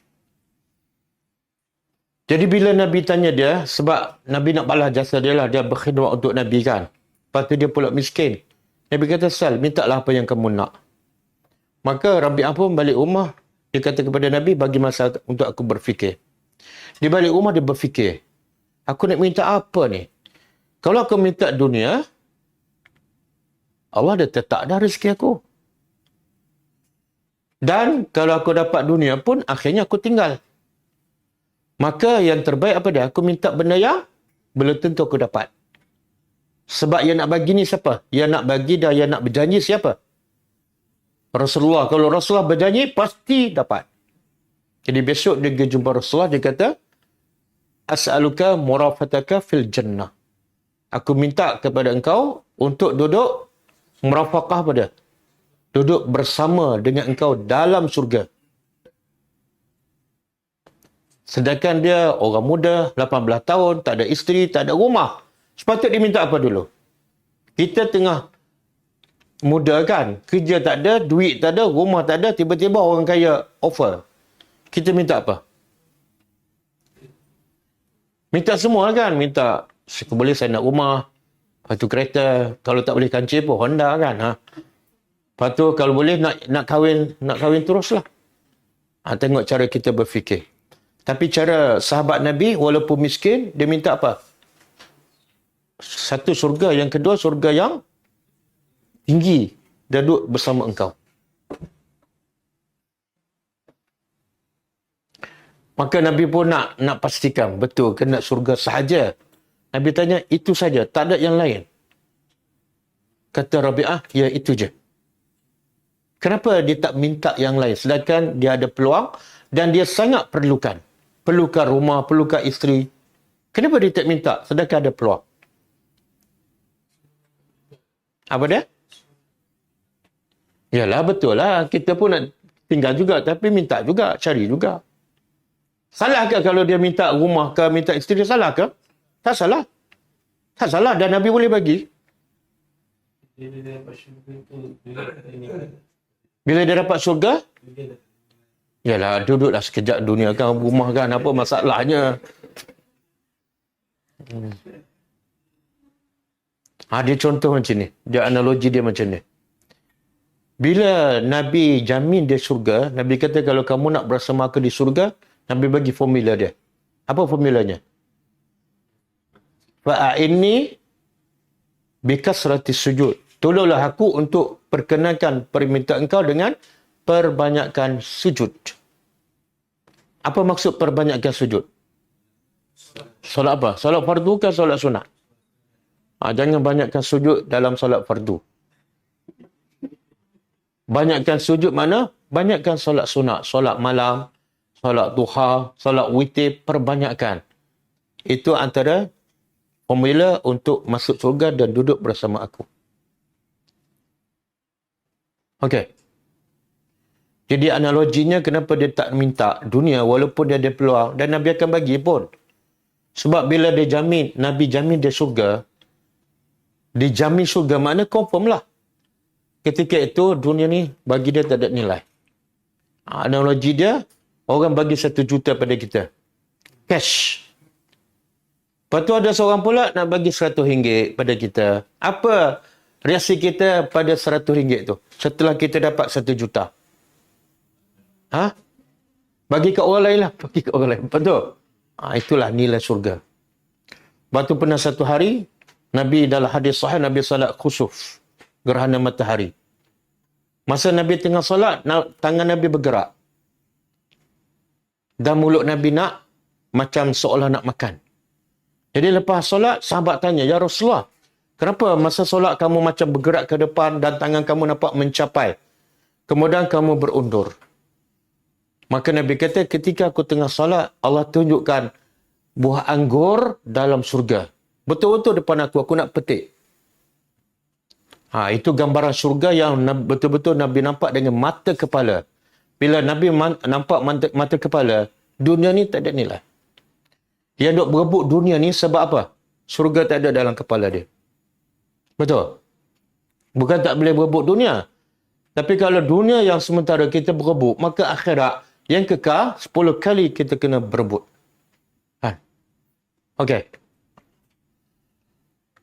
Jadi bila Nabi tanya dia, sebab Nabi nak balas jasa dia lah, dia berkhidmat untuk Nabi kan. Lepas tu dia pula miskin. Nabi kata, Sal, mintalah apa yang kamu nak. Maka Rabi'ah pun balik rumah. Dia kata kepada Nabi, bagi masa untuk aku berfikir. Di balik rumah dia berfikir, aku nak minta apa ni? Kalau aku minta dunia, Allah dah tetap dah rezeki aku. Dan kalau aku dapat dunia pun, akhirnya aku tinggal. Maka yang terbaik apa dia? Aku minta benda yang belum tentu aku dapat. Sebab yang nak bagi ni siapa? Yang nak bagi dan yang nak berjanji siapa? Rasulullah. Kalau Rasulullah berjanji, pasti dapat. Jadi besok dia pergi jumpa Rasulullah, dia kata, As'aluka murafataka fil jannah. Aku minta kepada engkau untuk duduk merafaqah pada. Duduk bersama dengan engkau dalam surga. Sedangkan dia orang muda, 18 tahun, tak ada isteri, tak ada rumah. Sepatutnya dia minta apa dulu? Kita tengah muda kan, kerja tak ada, duit tak ada, rumah tak ada, tiba-tiba orang kaya offer. Kita minta apa? Minta semua kan, minta boleh saya nak rumah, lepas tu kereta, kalau tak boleh kancil pun Honda kan. Lepas tu kalau boleh nak kahwin teruslah. Tengok cara kita berfikir. Tapi cara sahabat Nabi walaupun miskin, dia minta apa? Satu surga, yang kedua surga yang tinggi, duduk bersama engkau. Maka Nabi pun nak pastikan betul ke nak surga sahaja. Nabi tanya, itu saja, tak ada yang lain. Kata Rabi'ah, ya itu je. Kenapa dia tak minta yang lain? Sedangkan dia ada peluang dan dia sangat perlukan. Perlukan rumah, perlukan isteri. Kenapa dia tak minta? Sedangkan ada peluang. Apa dia? Yalah, betul lah. Kita pun nak tinggal juga. Tapi minta juga, cari juga. Salah ke kalau dia minta rumah ke, minta isteri? Salah ke? Tak salah. Tak salah. Dan Nabi boleh bagi. Bila dia dapat syurga? Yalah, duduklah sekejap dunia kan, rumah kan, apa masalahnya? Dia contoh macam ni. Dia analogi dia macam ni. Bila Nabi jamin dia syurga, Nabi kata kalau kamu nak bersama aku di syurga, Nabi bagi formula dia. Apa formulanya? Fa'inni bikasrati sujud. Tolonglah aku untuk perkenankan permintaan engkau dengan perbanyakkan sujud. Apa maksud perbanyakkan sujud? Solat apa? Solat fardu ke solat sunat? Jangan banyakkan sujud dalam solat fardu. Banyakkan sujud mana? Banyakkan solat sunat. Solat malam, solat duha, solat witir, perbanyakkan. Itu antara formula untuk masuk surga dan duduk bersama aku. Okey. Jadi analoginya kenapa dia tak minta dunia walaupun dia ada peluang dan Nabi akan bagi pun. Sebab bila dia jamin, Nabi jamin dia syurga, dijamin syurga makna confirm lah. Ketika itu dunia ni bagi dia tak ada nilai. Analogi dia, orang bagi 1 juta pada kita. Cash. Lepas tu ada seorang pula nak bagi RM100 pada kita. Apa reaksi kita pada RM100 tu? Setelah kita dapat 1 juta. Bagi ke orang lain lah. Bagi ke orang lain. Betul? Itulah nilai syurga. Lepas tu pernah satu hari, Nabi dalam hadis sahih, Nabi salat khusuf. Gerhana matahari. Masa Nabi tengah salat, tangan Nabi bergerak. Dan mulut Nabi nak, macam seolah nak makan. Jadi lepas solat, sahabat tanya, Ya Rasulullah, kenapa masa solat kamu macam bergerak ke depan dan tangan kamu nampak mencapai? Kemudian kamu berundur. Maka Nabi kata, ketika aku tengah solat, Allah tunjukkan buah anggur dalam surga. Betul-betul depan aku nak petik. Itu gambaran surga yang betul-betul Nabi nampak dengan mata kepala. Bila Nabi nampak mata kepala, dunia ni tak ada nilai. Dia duk berebut dunia ni sebab apa? Surga tak ada dalam kepala dia. Betul? Bukan tak boleh berebut dunia. Tapi kalau dunia yang sementara kita berebut, maka akhirat yang kekal 10 kali kita kena berebut. Okey.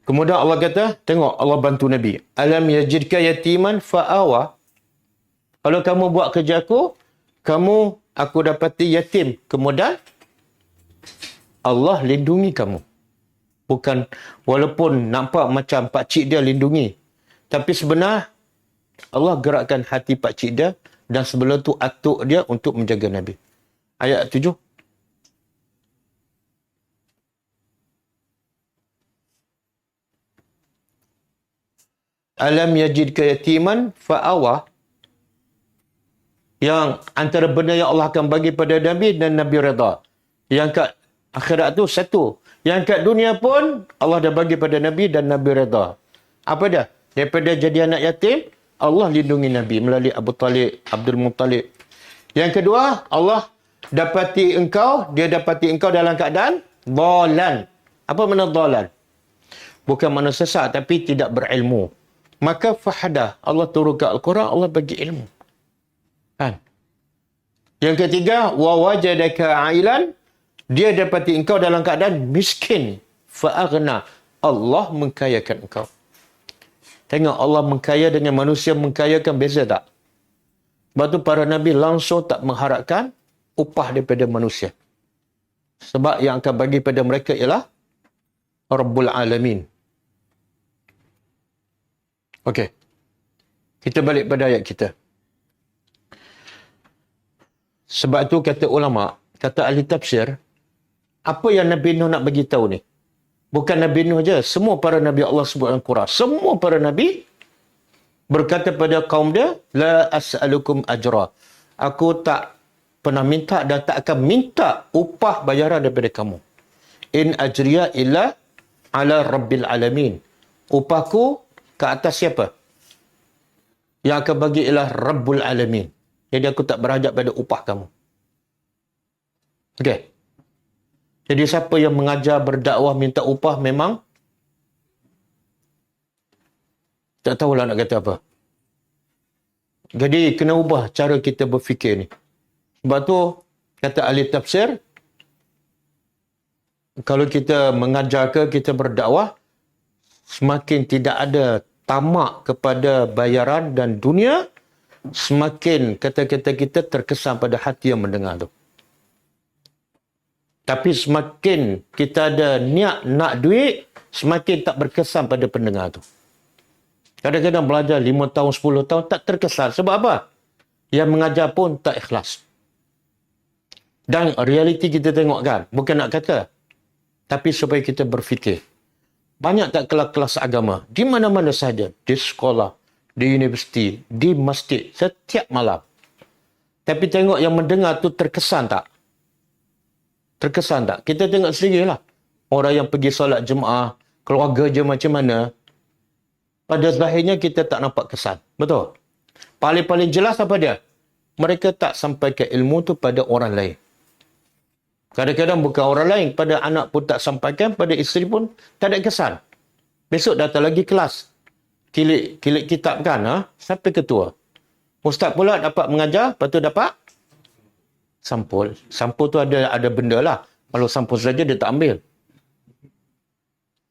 Kemudian Allah kata, tengok Allah bantu Nabi. Alam yajidka yatiman fa'awa. Kalau kamu buat kerja aku dapati yatim. Kemudian Allah lindungi kamu. Bukan, walaupun nampak macam pakcik dia lindungi. Tapi sebenarnya Allah gerakkan hati pakcik dia dan sebelum tu atuk dia untuk menjaga Nabi. Ayat 7. Alam yajidka yatiman fa'awa. Yang antara benda yang Allah akan bagi pada Nabi dan Nabi redha. Yang Akhirat tu satu. Yang kat dunia pun Allah dah bagi pada Nabi dan Nabi redha. Apa dia? Daripada jadi anak yatim, Allah lindungi Nabi melalui Abu Talib, Abdul Muttalib. Yang kedua, Allah dapati engkau dalam keadaan dhalan. Apa makna dhalan? Bukan makna sesat, tapi tidak berilmu. Maka fahadah. Allah turunkan Al-Quran, Allah bagi ilmu. Kan? Yang ketiga, wa wajadaka ailan. Dia dapati engkau dalam keadaan miskin. Fa'aghna. Allah mengkayakan engkau. Tengok Allah mengkaya dengan manusia mengkayakan, beza tak? Sebab tu para Nabi langsung tak mengharapkan upah daripada manusia. Sebab yang akan bagi pada mereka ialah Rabbul Alamin. Okey. Kita balik pada ayat kita. Sebab tu kata ulama, kata ahli tafsir, apa yang Nabi Nuh nak bagi tahu ni? Bukan Nabi Nuh je, semua para Nabi Allah sebut dalam Quran. Semua para Nabi berkata pada kaum dia, la as'alukum ajra. Aku tak pernah minta dan tak akan minta upah bayaran daripada kamu. In ajriya illa ala rabbil alamin. Upahku ke atas siapa? Yang akan bagi ialah Rabbul Alamin. Jadi aku tak berhajat pada upah kamu. Okey. Jadi siapa yang mengajar, berdakwah, minta upah memang tak tahulah nak kata apa. Jadi kena ubah cara kita berfikir ni. Sebab tu kata ahli tafsir, kalau kita mengajar ke, kita berdakwah, semakin tidak ada tamak kepada bayaran dan dunia, semakin kata-kata kita terkesan pada hati yang mendengar tu. Tapi semakin kita ada niat nak duit, semakin tak berkesan pada pendengar tu. Kadang-kadang belajar 5 tahun, 10 tahun tak terkesan. Sebab apa? Yang mengajar pun tak ikhlas. Dan realiti kita tengok kan, bukan nak kata, tapi supaya kita berfikir. Banyak tak kelas-kelas agama, di mana-mana saja, di sekolah, di universiti, di masjid, setiap malam. Tapi tengok yang mendengar tu terkesan tak? Terkesan tak? Kita tengok sendirilah. Orang yang pergi solat Jumaat, keluarga je macam mana, pada zahirnya kita tak nampak kesan. Betul? Paling-paling jelas apa dia? Mereka tak sampaikan ilmu tu pada orang lain. Kadang-kadang bukan orang lain, pada anak pun tak sampaikan, pada isteri pun tak ada kesan. Besok datang lagi kelas. Kilik kitab kan, sampai ketua. Ustaz pula dapat mengajar, lepas tu dapat sampul. Sampul tu ada benda lah. Kalau sampul saja dia tak ambil.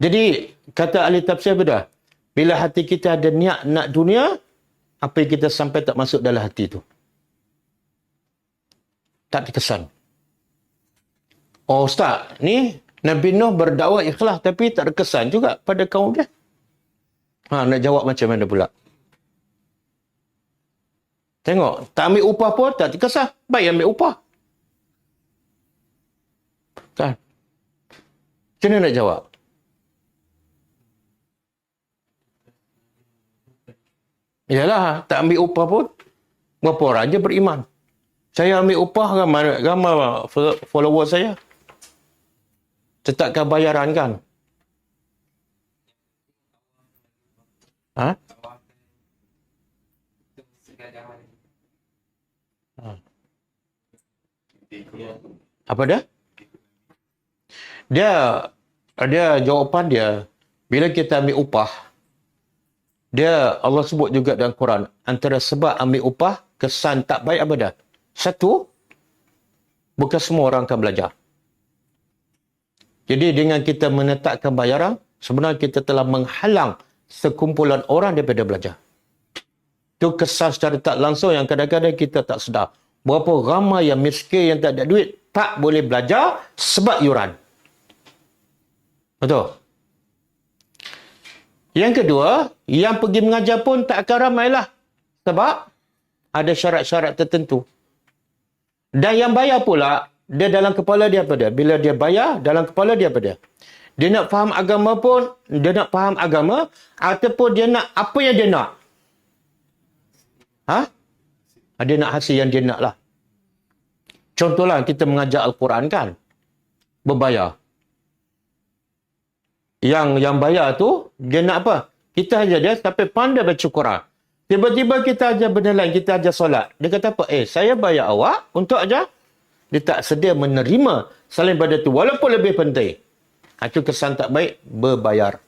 Jadi, kata ahli tafsir bedah, bila hati kita ada niat nak dunia, apa yang kita sampai tak masuk dalam hati tu. Tak terkesan. Oh Ustaz, ni Nabi Nuh berdakwah ikhlas tapi tak terkesan juga pada kaum dia. Nak jawab macam mana pula? Tengok, tak ambil upah pun tak terkesan. Baik ambil upah. Kan? Macam mana nak jawab? Yalah, tak ambil upah pun berapa orang je beriman. Saya ambil upah ramai follower saya. Tetapkan bayaran kan? Ha? Apa dia? Dia jawapan dia, bila kita ambil upah, dia Allah sebut juga dalam Quran, antara sebab ambil upah, kesan tak baik apa dah? Satu, bukan semua orang akan belajar. Jadi dengan kita menetapkan bayaran, sebenarnya kita telah menghalang sekumpulan orang daripada belajar. Itu kesan secara tak langsung yang kadang-kadang kita tak sedar. Berapa ramai yang miskin, yang tak ada duit, tak boleh belajar sebab yuran. Betul? Yang kedua, yang pergi mengajar pun tak akan ramailah. Sebab ada syarat-syarat tertentu. Dan yang bayar pula, dia dalam kepala dia apa dia? Bila dia bayar, dalam kepala dia apa dia? Dia nak faham agama pun, dia nak faham agama, ataupun dia nak apa yang dia nak. Dia nak hasil yang dia nak lah. Contohlah kita mengajar Al-Quran kan. berbayar. Yang bayar tu, dia nak apa? Kita ajar dia sampai pandai baca Quran. Tiba-tiba kita ajar benda lain, kita ajar solat. Dia kata apa? Saya bayar awak untuk ajar. Dia tak sedia menerima selain pada tu. Walaupun lebih penting. Itu kesan tak baik, berbayar.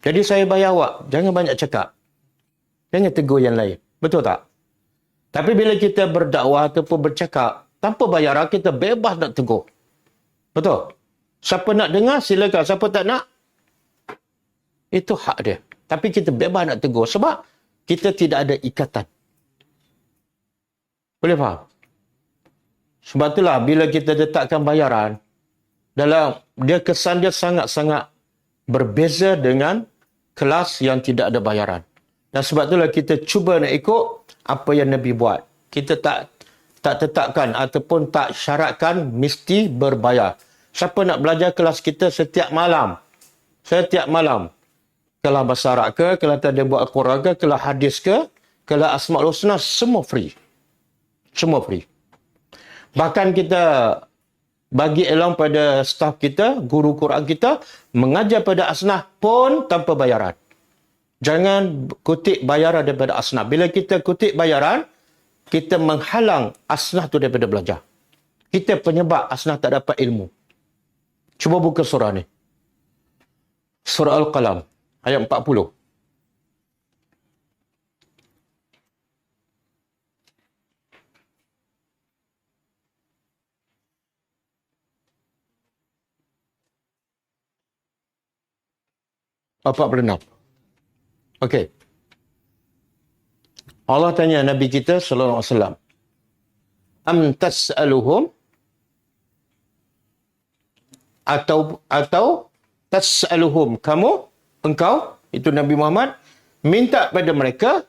Jadi saya bayar awak. Jangan banyak cakap. Jangan tegur yang lain. Betul tak? Tapi bila kita berdakwah ataupun bercakap, tanpa bayaran, kita bebas nak tegur. Betul? Siapa nak dengar, silakan. Siapa tak nak, itu hak dia. Tapi kita bebas nak tegur. Sebab kita tidak ada ikatan. Boleh faham? Sebab itulah bila kita letakkan bayaran, dia kesan dia sangat-sangat berbeza dengan kelas yang tidak ada bayaran. Dan sebab itulah kita cuba nak ikut apa yang Nabi buat. Kita tak tetapkan ataupun tak syaratkan mesti berbayar. Siapa nak belajar kelas kita setiap malam? Kelas bahasa Arab ke, kelas tanda buat Al-Quran ke, kelas hadis ke, kelas Asma'ul Husna, semua free. Semua free. Bahkan kita bagi elang pada staf kita, guru Quran kita, mengajar pada asnaf pun tanpa bayaran. Jangan kutip bayaran daripada asnaf. Bila kita kutip bayaran, kita menghalang asnaf tu daripada belajar. Kita penyebab asnaf tak dapat ilmu. Cuba buka surah ni. Surah Al-Qalam, ayat 40. Apa 46. Okey. Allah tanya Nabi kita sallallahu alaihi wasallam, am tas'aluhum atau tas'aluhum, engkau itu Nabi Muhammad minta pada mereka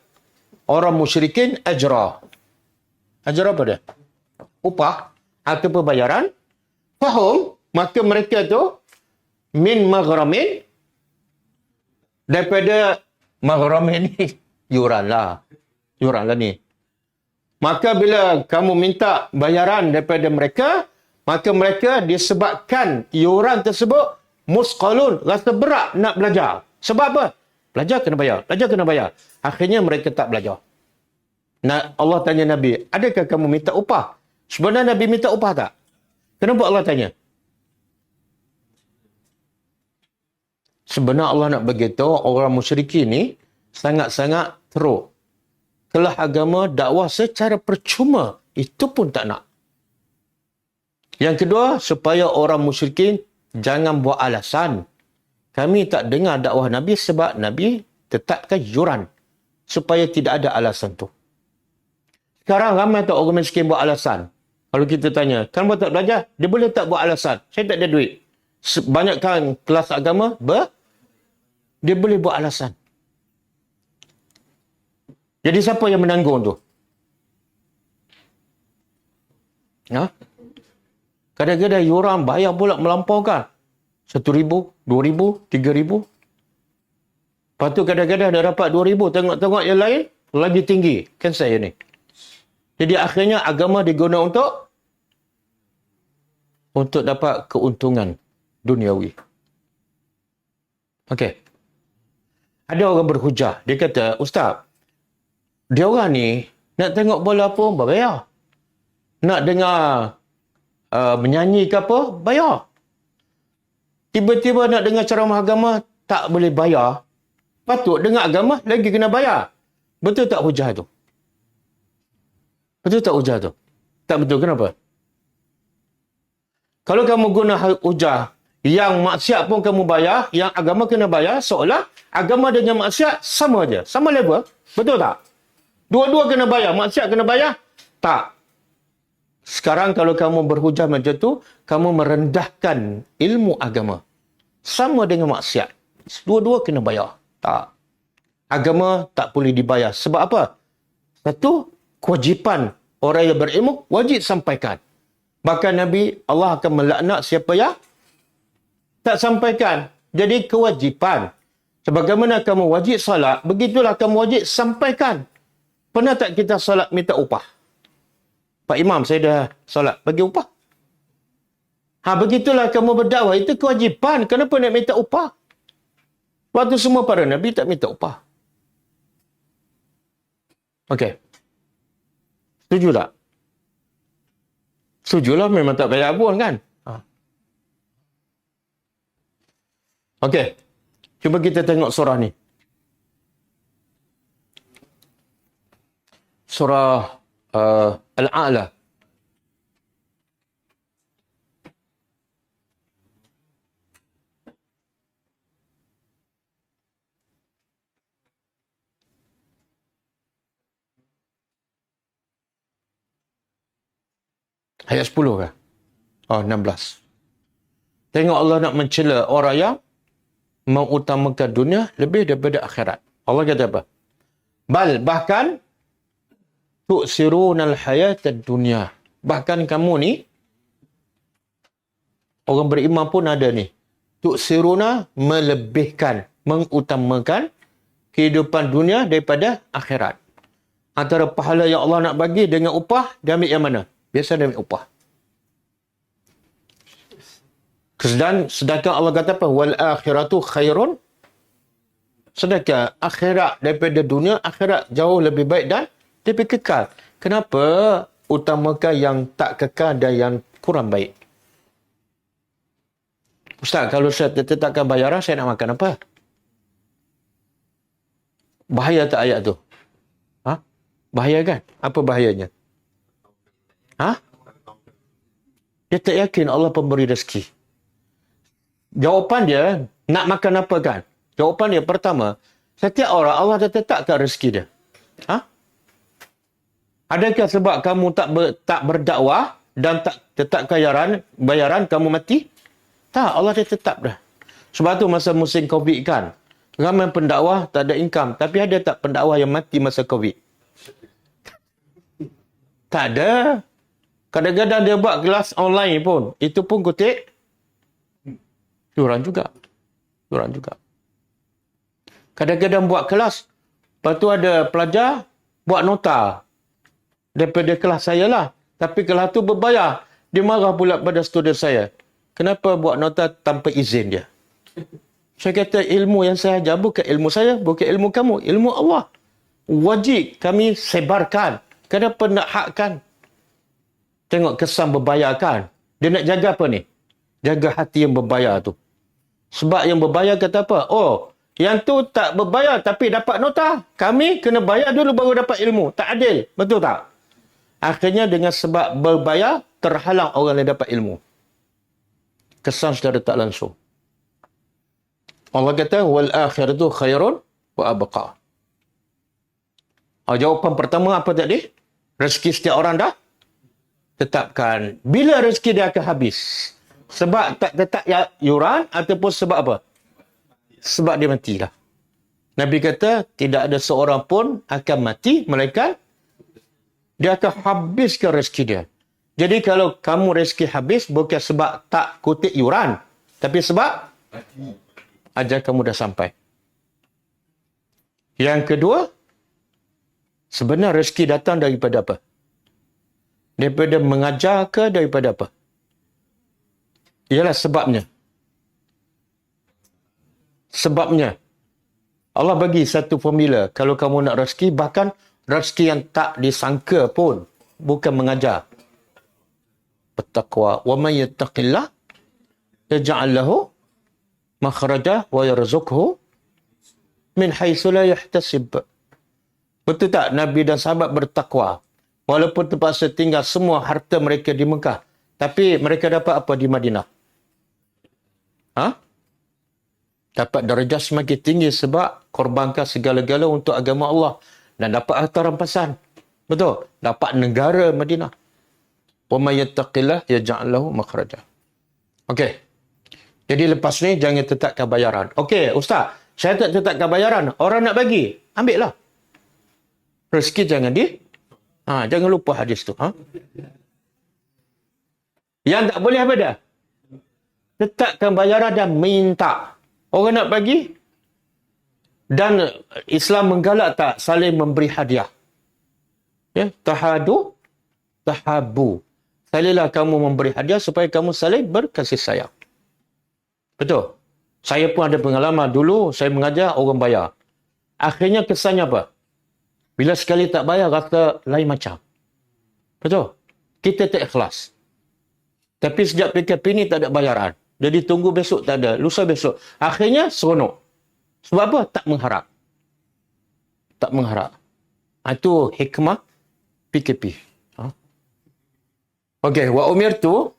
orang musyrikin ajra. Ajra apa dia? Upah atau pembayaran. Fahum, maka mereka tu min maghramin, daripada maghramin ni yuran lah ni. Maka bila kamu minta bayaran daripada mereka, maka mereka disebabkan iuran tersebut musqalun, rasa berat nak belajar. Sebab apa? Belajar kena bayar. Akhirnya mereka tak belajar. Nah, Allah tanya Nabi, adakah kamu minta upah? Sebenarnya Nabi minta upah tak? Kenapa Allah tanya? Sebenarnya Allah nak beritahu orang musyrikin ni sangat-sangat teruk. Kelah agama dakwah secara percuma, itu pun tak nak. Yang kedua, supaya orang musyrikin jangan buat alasan. Kami tak dengar dakwah Nabi sebab Nabi tetapkan yuran. Supaya tidak ada alasan tu. Sekarang ramai tak orang miskin buat alasan. Kalau kita tanya, kenapa tak belajar? Dia boleh tak buat alasan? Saya tak ada duit. Banyakkan kelas agama, dia boleh buat alasan. Jadi siapa yang menanggung tu? Ha? Kadang-kadang yuran bayar pula melampaukan. 1,000, 2,000, 3,000. Lepas tu kadang-kadang dah dapat 2,000. Tengok-tengok yang lain lagi tinggi. Kan saya ni. Jadi akhirnya agama diguna untuk dapat keuntungan duniawi. Okey. Ada orang berhujah. Dia kata, Ustaz, dia orang ni nak tengok bola pun bayar. Nak dengar menyanyi ke apa, bayar. Tiba-tiba nak dengar ceramah agama, tak boleh bayar. Patut dengar agama, lagi kena bayar. Betul tak hujah tu? Betul tak hujah tu? Tak betul, kenapa? Kalau kamu guna hujah, yang maksiat pun kamu bayar, yang agama kena bayar, seolah agama dengan maksiat sama je. Sama level. Betul tak? Dua-dua kena bayar. Maksiat kena bayar? Tak. Sekarang kalau kamu berhujah macam tu, kamu merendahkan ilmu agama. Sama dengan maksiat. Dua-dua kena bayar. Tak. Agama tak boleh dibayar. Sebab apa? Satu, kewajipan orang yang berilmu wajib sampaikan. Bahkan Nabi, Allah akan melaknat siapa yang tak sampaikan. Jadi kewajipan. Sebagaimana kamu wajib salat, begitulah kamu wajib sampaikan. Pernah tak kita salat minta upah? Pak Imam, saya dah salat, bagi upah. Begitulah kamu berdakwah. Itu kewajipan. Kenapa nak minta upah? Waktu semua para Nabi tak minta upah. Okey. Setuju tak? Setujulah, memang tak payah pun kan? Okey. Cuba kita tengok surah ni. Surah Al-A'la. Ayat 10 ke? 16. Tengok Allah nak mencela orang yang mengutamakan dunia lebih daripada akhirat. Allah kata apa? Bahkan tu'sirunal hayatad dunya. Bahkan kamu ni, orang beriman pun ada ni. Tu'siruna, melebihkan, mengutamakan kehidupan dunia daripada akhirat. Antara pahala yang Allah nak bagi dengan upah, dia ambil yang mana? Biasa dia ambil upah. Sedangkan Allah kata apa? Wal akhiratu khairun. Sedangkan akhirat daripada dunia, akhirat jauh lebih baik dan lebih kekal. Kenapa utamakan yang tak kekal dan yang kurang baik? Ustaz, kalau saya tetapkan bayaran, saya nak makan apa? Bahaya tak ayat tu? Bahaya kan? Apa bahayanya? Dia tak yakin Allah pemberi rezeki. Jawapan dia, nak makan apa kan? Jawapan dia pertama, setiap orang Allah dah tetapkan rezeki dia. Adakah sebab kamu tak berdakwah dan tak tetapkan bayaran kamu mati? Tak, Allah dah tetap dah. Sebab tu masa musim Covid kan, ramai pendakwah tak ada income. Tapi ada tak pendakwah yang mati masa Covid? Tak ada. Kadang-kadang dia buat kelas online pun. Itu pun kutip diorang juga. Kadang-kadang buat kelas. Lepas tu ada pelajar buat nota. Daripada kelas saya lah. Tapi kelas tu berbayar. Dia marah pula pada student saya. Kenapa buat nota tanpa izin dia? Saya kata ilmu yang saya ajar bukan ilmu saya. Bukan ilmu kamu. Ilmu Allah. Wajib kami sebarkan. Kenapa nak hakkan? Tengok kesan berbayar kan. Dia nak jaga apa ni? Jaga hati yang berbayar tu. Sebab yang berbayar kata apa? Yang tu tak berbayar tapi dapat nota. Kami kena bayar dulu baru dapat ilmu. Tak adil. Betul tak? Akhirnya dengan sebab berbayar, terhalang orang yang dapat ilmu. Kesan secara tak langsung. Allah kata, wal akhiratu khairun wa abqa. Jawapan pertama apa tadi? Rezeki setiap orang dah tetapkan. Bila rezeki dia akan habis? Sebab tak tetap yuran ataupun sebab apa? Sebab dia matilah. Nabi kata, tidak ada seorang pun akan mati, melainkan dia akan habiskan rezeki dia. Jadi kalau kamu rezeki habis, bukan sebab tak kutip yuran. Tapi sebab ajal kamu dah sampai. Yang kedua, sebenarnya rezeki datang daripada apa? Daripada mengajar ke daripada apa? Ialah sebabnya. Sebabnya. Allah bagi satu formula. Kalau kamu nak rezeki, bahkan rezeki yang tak disangka pun. Bukan mengajar. Bertakwa. Wa man yattaqillah yaj'al lahu makhraja wa yarzuqhu min haitsu la yahtasib. Betul tak? Nabi dan sahabat bertakwa. Walaupun terpaksa tinggal semua harta mereka di Mekah. Tapi mereka dapat apa di Madinah? Dapat darjah semakin tinggi sebab korbankan segala-gala untuk agama Allah. Dan dapat harta rampasan. Betul? Dapat negara Madinah. Wa may yattaqillah yaj'al lahu makhraja. Okey. Jadi lepas ni jangan tetapkan bayaran. Okey, Ustaz. Saya tak tetapkan bayaran. Orang nak bagi. Ambil lah. Rezeki jangan jangan lupa hadis tu. Yang tak boleh apa dah? Tetapkan bayaran dan minta. Orang nak bagi. Dan Islam menggalak tak saling memberi hadiah. Ya, tahabu. Salihlah kamu memberi hadiah supaya kamu saling berkasih sayang. Betul. Saya pun ada pengalaman. Dulu saya mengajar, orang bayar. Akhirnya kesannya apa? Bila sekali tak bayar, rasa lain macam. Betul. Kita tak ikhlas. Tapi sejak PKP ni tak ada bayaran. Jadi tunggu besok tak ada. Lusa besok. Akhirnya seronok. Sebab apa? Tak mengharap. Tak mengharap. Itu hikmah PKP. Okey, wa umirtu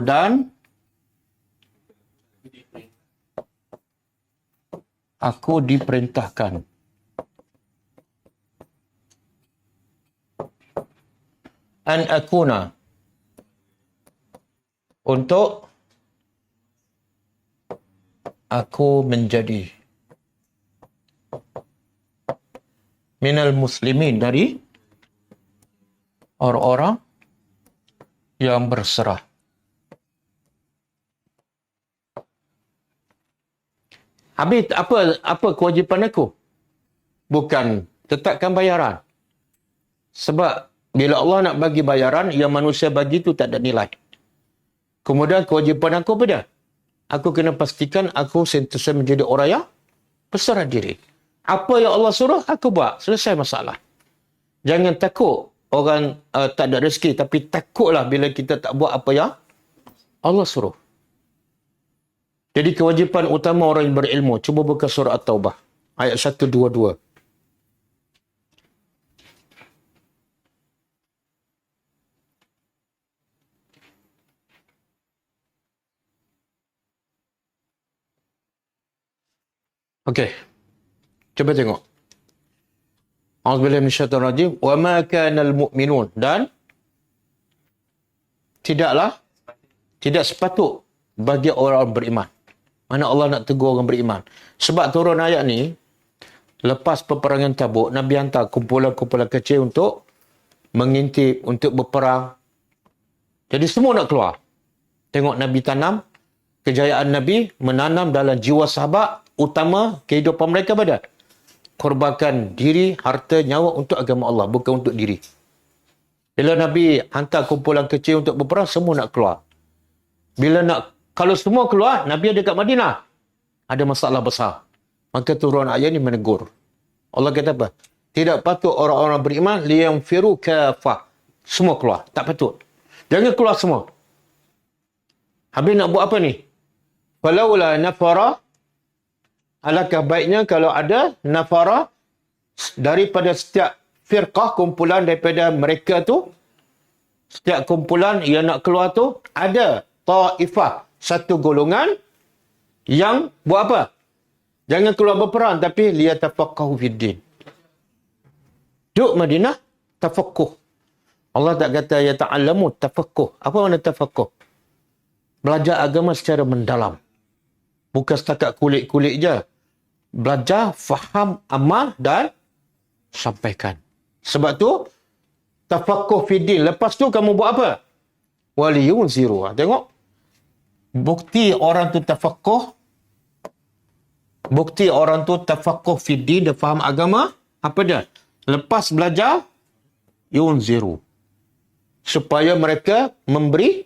dan aku diperintahkan an akuna untuk aku menjadi minal muslimin dari orang-orang yang berserah. Habis apa kewajipan aku? Bukan tetapkan bayaran. Sebab bila Allah nak bagi bayaran, yang manusia bagi tu tak ada nilai. Kemudian kewajipan aku apa dia? Aku kena pastikan aku sentiasa menjadi orang yang berserah diri. Apa yang Allah suruh, aku buat. Selesai masalah. Jangan takut orang tak ada rezeki. Tapi takutlah bila kita tak buat apa yang Allah suruh. Jadi kewajipan utama orang yang berilmu. Cuba buka surah At-Taubah. Ayat 122. Okey. Cuba tengok. A'udzubillahi minasyaitonir rajim. Wa ma kanal mu'minun. Dan tidak sepatut bagi orang beriman. Mana Allah nak tegur orang beriman. Sebab turun ayat ni, lepas peperangan Tabuk, Nabi hantar kumpulan-kumpulan kecil untuk mengintip, untuk berperang. Jadi semua nak keluar. Tengok Nabi tanam, kejayaan Nabi menanam dalam jiwa sahabat, utama kehidupan mereka pada korbankan diri, harta, nyawa untuk agama Allah, bukan untuk diri. Bila Nabi hantar kumpulan kecil untuk berperang, semua nak keluar. Kalau semua keluar, Nabi ada kat Madinah, ada masalah besar. Maka turun ayat ni menegur. Allah kata apa? Tidak patut orang-orang beriman liyanfiru kafah. Semua keluar. Tak patut. Jangan keluar semua. Habis nak buat apa ni? Falaula nafara, alangkah baiknya kalau ada nafara daripada setiap firqah, kumpulan daripada mereka tu, setiap kumpulan yang nak keluar tu, ada ta'ifah, satu golongan yang buat apa? Jangan keluar berperang, tapi liyatafaqahu fiddin. Duduk Madinah, tafaqquh. Allah tak kata ya ta'allamu, tafaqquh. Apa makna tafaqquh? Belajar agama secara mendalam. Bukan setakat kulit-kulit je. Belajar, faham, amal dan sampaikan. Sebab tu, tafaqquh fiddin. Lepas tu kamu buat apa? Waliyunziru. Tengok. Bukti orang tu tafaqquh fiddin, dia faham agama, apa dia? Lepas belajar, yunziru. Supaya mereka memberi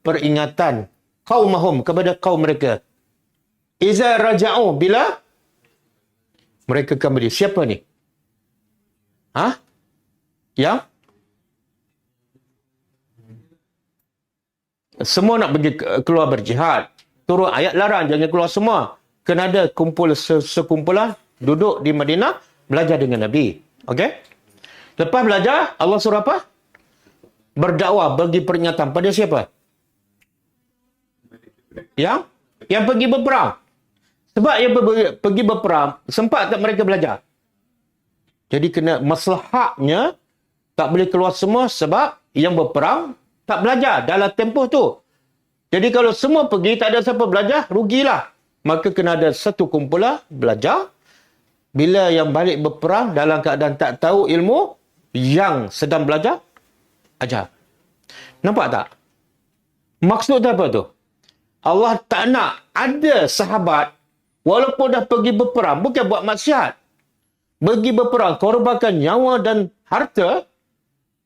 peringatan qaumahum, kepada kaum mereka. Iza raja'u, bila mereka kembali. Siapa ni? Yang semua nak pergi keluar berjihad. Turun ayat larang, jangan keluar semua. Kena ada sekumpulan duduk di Madinah, belajar dengan Nabi. Okey? Lepas belajar, Allah suruh apa? Berdakwah, bagi peringatan pada siapa? Yang pergi berperang. Sebab yang pergi berperang, sempat tak mereka belajar? Jadi kena maslahatnya, tak boleh keluar semua sebab yang berperang tak belajar dalam tempoh tu. Jadi kalau semua pergi, tak ada siapa belajar, rugilah. Maka kena ada satu kumpulan belajar. Bila yang balik berperang dalam keadaan tak tahu ilmu, yang sedang belajar, ajar. Nampak tak? Maksud apa tu? Allah tak nak ada sahabat, walaupun dah pergi berperang, bukan buat maksiat. pergi berperang, korbankan nyawa dan harta,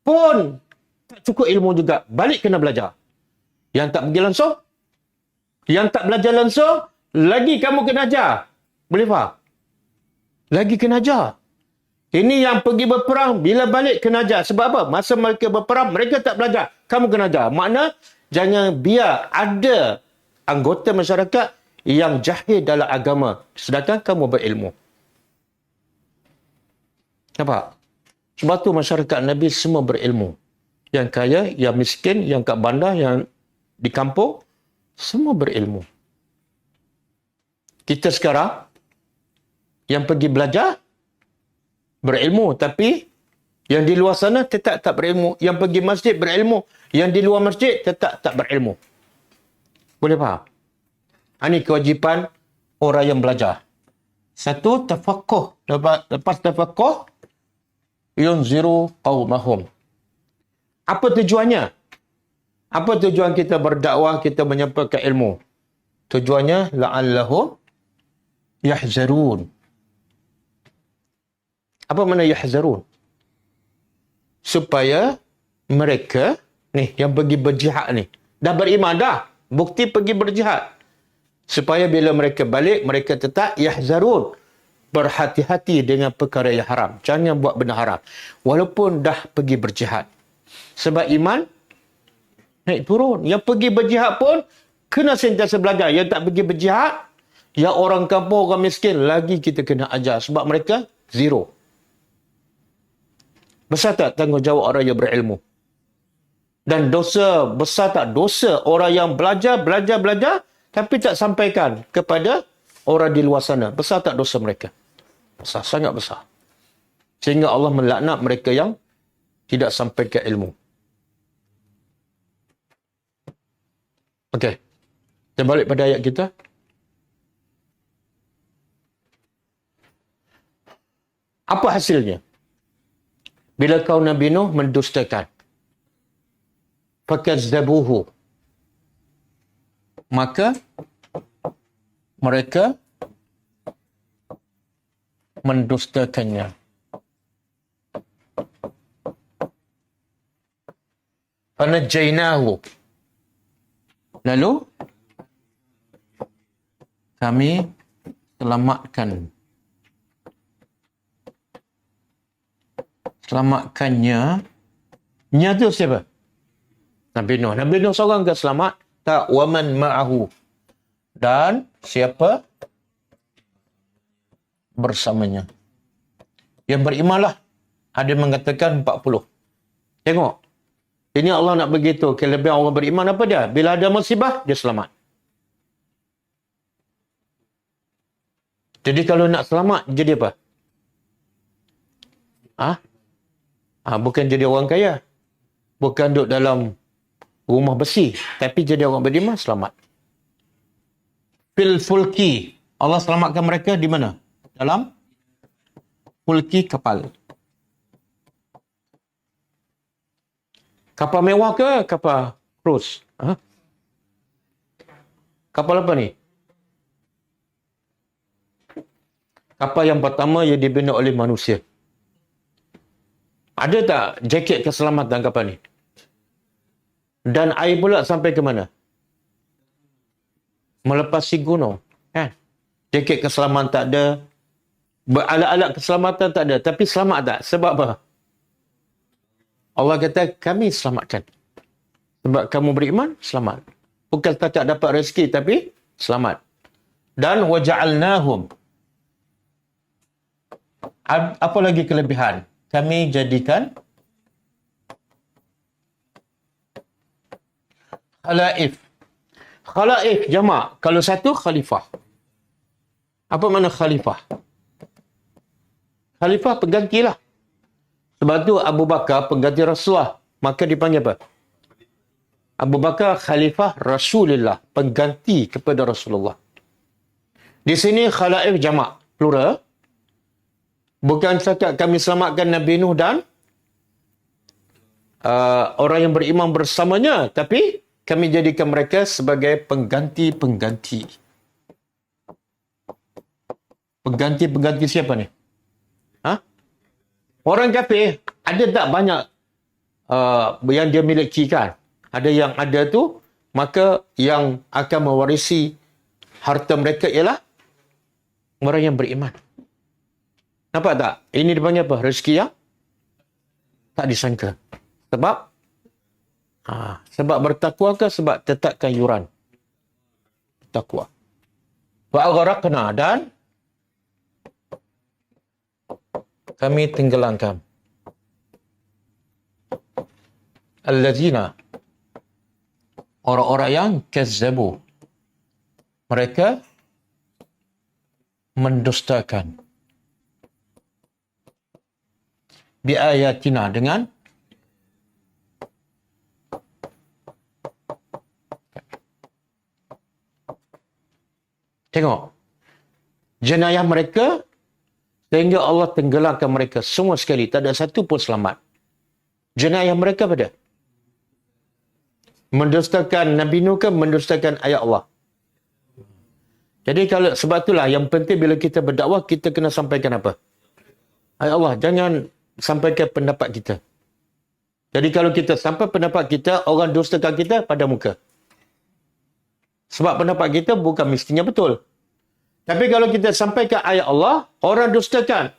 pun tak cukup ilmu juga. Balik kena belajar. Yang tak pergi langsung, yang tak belajar langsung, lagi kamu kena ajar. Boleh faham? Lagi kena ajar. Ini yang pergi berperang, bila balik kena ajar. Sebab apa? Masa mereka berperang, mereka tak belajar. Kamu kena ajar. Makna, jangan biar ada anggota masyarakat yang jahil dalam agama. Sedangkan kamu berilmu. Nampak? Sebab tu masyarakat Nabi semua berilmu. Yang kaya, yang miskin, yang kat bandar, yang di kampung, semua berilmu. Kita sekarang, yang pergi belajar, berilmu. Tapi, yang di luar sana tetap tak berilmu. Yang pergi masjid berilmu. Yang di luar masjid tetap tak berilmu. Boleh faham? Ini kewajipan orang yang belajar. Satu, tafakuh. Lepas tafakuh, yunziru qawmahum. Apa tujuannya? Apa tujuan kita berdakwah, kita menyampaikan ilmu? Tujuannya, la'allahum yahzarun. Apa makna yahzarun? Supaya mereka, ni yang pergi berjihad ni, dah beriman dah. Bukti pergi berjihad. Supaya bila mereka balik, mereka tetap yahzarun. Berhati-hati dengan perkara yang haram. Jangan buat benda haram. Walaupun dah pergi berjihad. Sebab iman naik turun. Yang pergi berjihad pun kena sentiasa belajar. Yang tak pergi berjihad, yang orang kampung, orang miskin, lagi kita kena ajar. Sebab mereka zero. Besar tak tanggungjawab orang yang berilmu? Dan dosa, besar tak dosa orang yang belajar, tapi tak sampaikan kepada orang di luar sana? Besar tak dosa mereka? Besar, sangat besar. Sehingga Allah melaknat mereka yang tidak sampaikan ilmu. Okey. Kita balik pada ayat kita. Apa hasilnya? Bila kaum Nabi Nuh mendustakan. Fakazzabuhu. Maka mereka mendustakannya. Fanajjainahu. Lalu kami selamatkannya. Nya tu siapa? Nabi Nuh. Nabi Nuh seorang ke selamat? Tak. Waman ma'ahu. Dan siapa bersamanya? Yang berimanlah. Ada mengatakan 40. Tengok. Ini Allah nak begitu. Kelebihan orang beriman apa dia? Bila ada musibah, dia selamat. Jadi kalau nak selamat, jadi apa? Bukan jadi orang kaya. Bukan duduk dalam rumah besi. Tapi jadi orang beriman, selamat. Fil fulki. Allah selamatkan mereka di mana? Dalam fulki, kapal. Kapal mewah ke kapal cruise? Kapal apa ni? Kapal yang pertama yang dibina oleh manusia. Ada tak jaket keselamatan kapal ni? Dan air pula sampai ke mana? Melepasi gunung. Kan? Jaket keselamatan tak ada. Alat-alat keselamatan tak ada. Tapi selamat tak? Sebab apa? Allah kata, kami selamatkan. Sebab kamu beriman, selamat. Bukan tak dapat rezeki, tapi selamat. Dan waja'alnahum. Apa lagi kelebihan? Kami jadikan khalaif. Khalaif jamak. Kalau satu, khalifah. Apa makna khalifah? Khalifah penggantilah. Sebab tu Abu Bakar pengganti Rasulullah. Maka dipanggil apa? Abu Bakar khalifah Rasulullah. Pengganti kepada Rasulullah. Di sini khalaif jamak. Plural. Bukan setakat kami selamatkan Nabi Nuh dan orang yang beriman bersamanya. Tapi kami jadikan mereka sebagai pengganti. Pengganti siapa ni? Orang kafir ada tak banyak yang dia miliki kan? Ada yang ada tu, maka yang akan mewarisi harta mereka ialah orang yang beriman. Nampak tak? Ini dipanggil apa? Rezeki yang tak disangka. Sebab bertakwa ke sebab tetapkan yuran? Takwa. Wa aghraqna, dan kami tenggelamkan allazina, orang-orang yang kazzabu, mereka mendustakan bi ayatina, dengan tengok jenayah mereka sehingga Allah tenggelamkan mereka semua sekali, tak ada satu pun selamat. Jenayah mereka pada mendustakan Nabi Nuh ke mendustakan ayat Allah. Jadi kalau sebab itulah yang penting bila kita berdakwah, kita kena sampaikan apa? Ayat Allah, jangan sampaikan pendapat kita. Jadi kalau kita sampai pendapat kita, orang dustakan kita pada muka. Sebab pendapat kita bukan mestinya betul. Tapi kalau kita sampaikan ayat Allah, orang dustakan,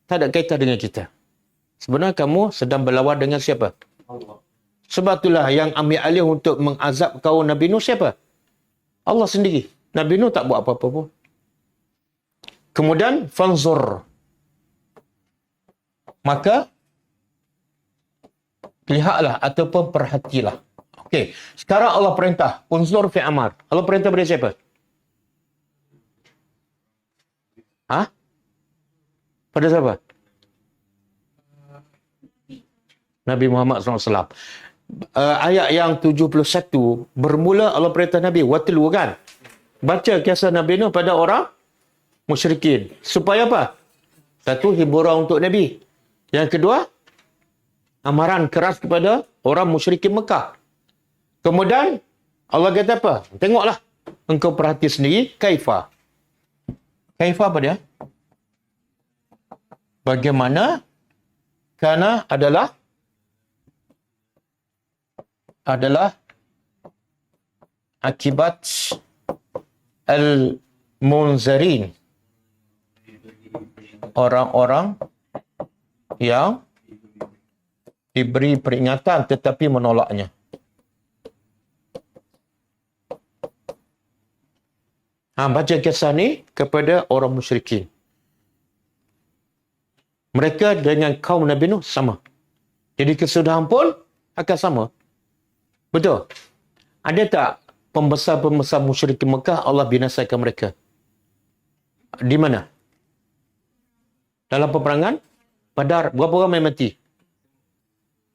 tak ada kaitan dengan kita. Sebenarnya kamu sedang berlawan dengan siapa? Allah. Sebab itulah yang ambil alih untuk mengazab kaum Nabi Nuh siapa? Allah sendiri. Nabi Nuh tak buat apa-apa pun. Kemudian, fanzur. Maka, lihatlah ataupun perhatilah. Okey, sekarang Allah perintah, unzur fi amar. Allah perintah pada siapa? Pada siapa? Nabi Muhammad SAW. Ayat yang 71, bermula Allah perintah Nabi, watlu kan? Baca kisah Nabi Nuh pada orang musyrikin. Supaya apa? Satu, hiburan untuk Nabi. Yang kedua, amaran keras kepada orang musyrikin Mekah. Kemudian, Allah kata apa? Tengoklah. Engkau perhati sendiri, kaifa. Kaifa apa dia? Bagaimana? Karena adalah akibat al-munzarin, orang-orang yang diberi peringatan tetapi menolaknya. Baca kisah ni kepada orang musyrikin. Mereka dengan kaum Nabi Nuh sama. Jadi kesudahan pun akan sama. Betul? Ada tak pembesar-pembesar musyrikin Mekah Allah binasakan mereka? Di mana? Dalam peperangan Badar, berapa orang yang mati?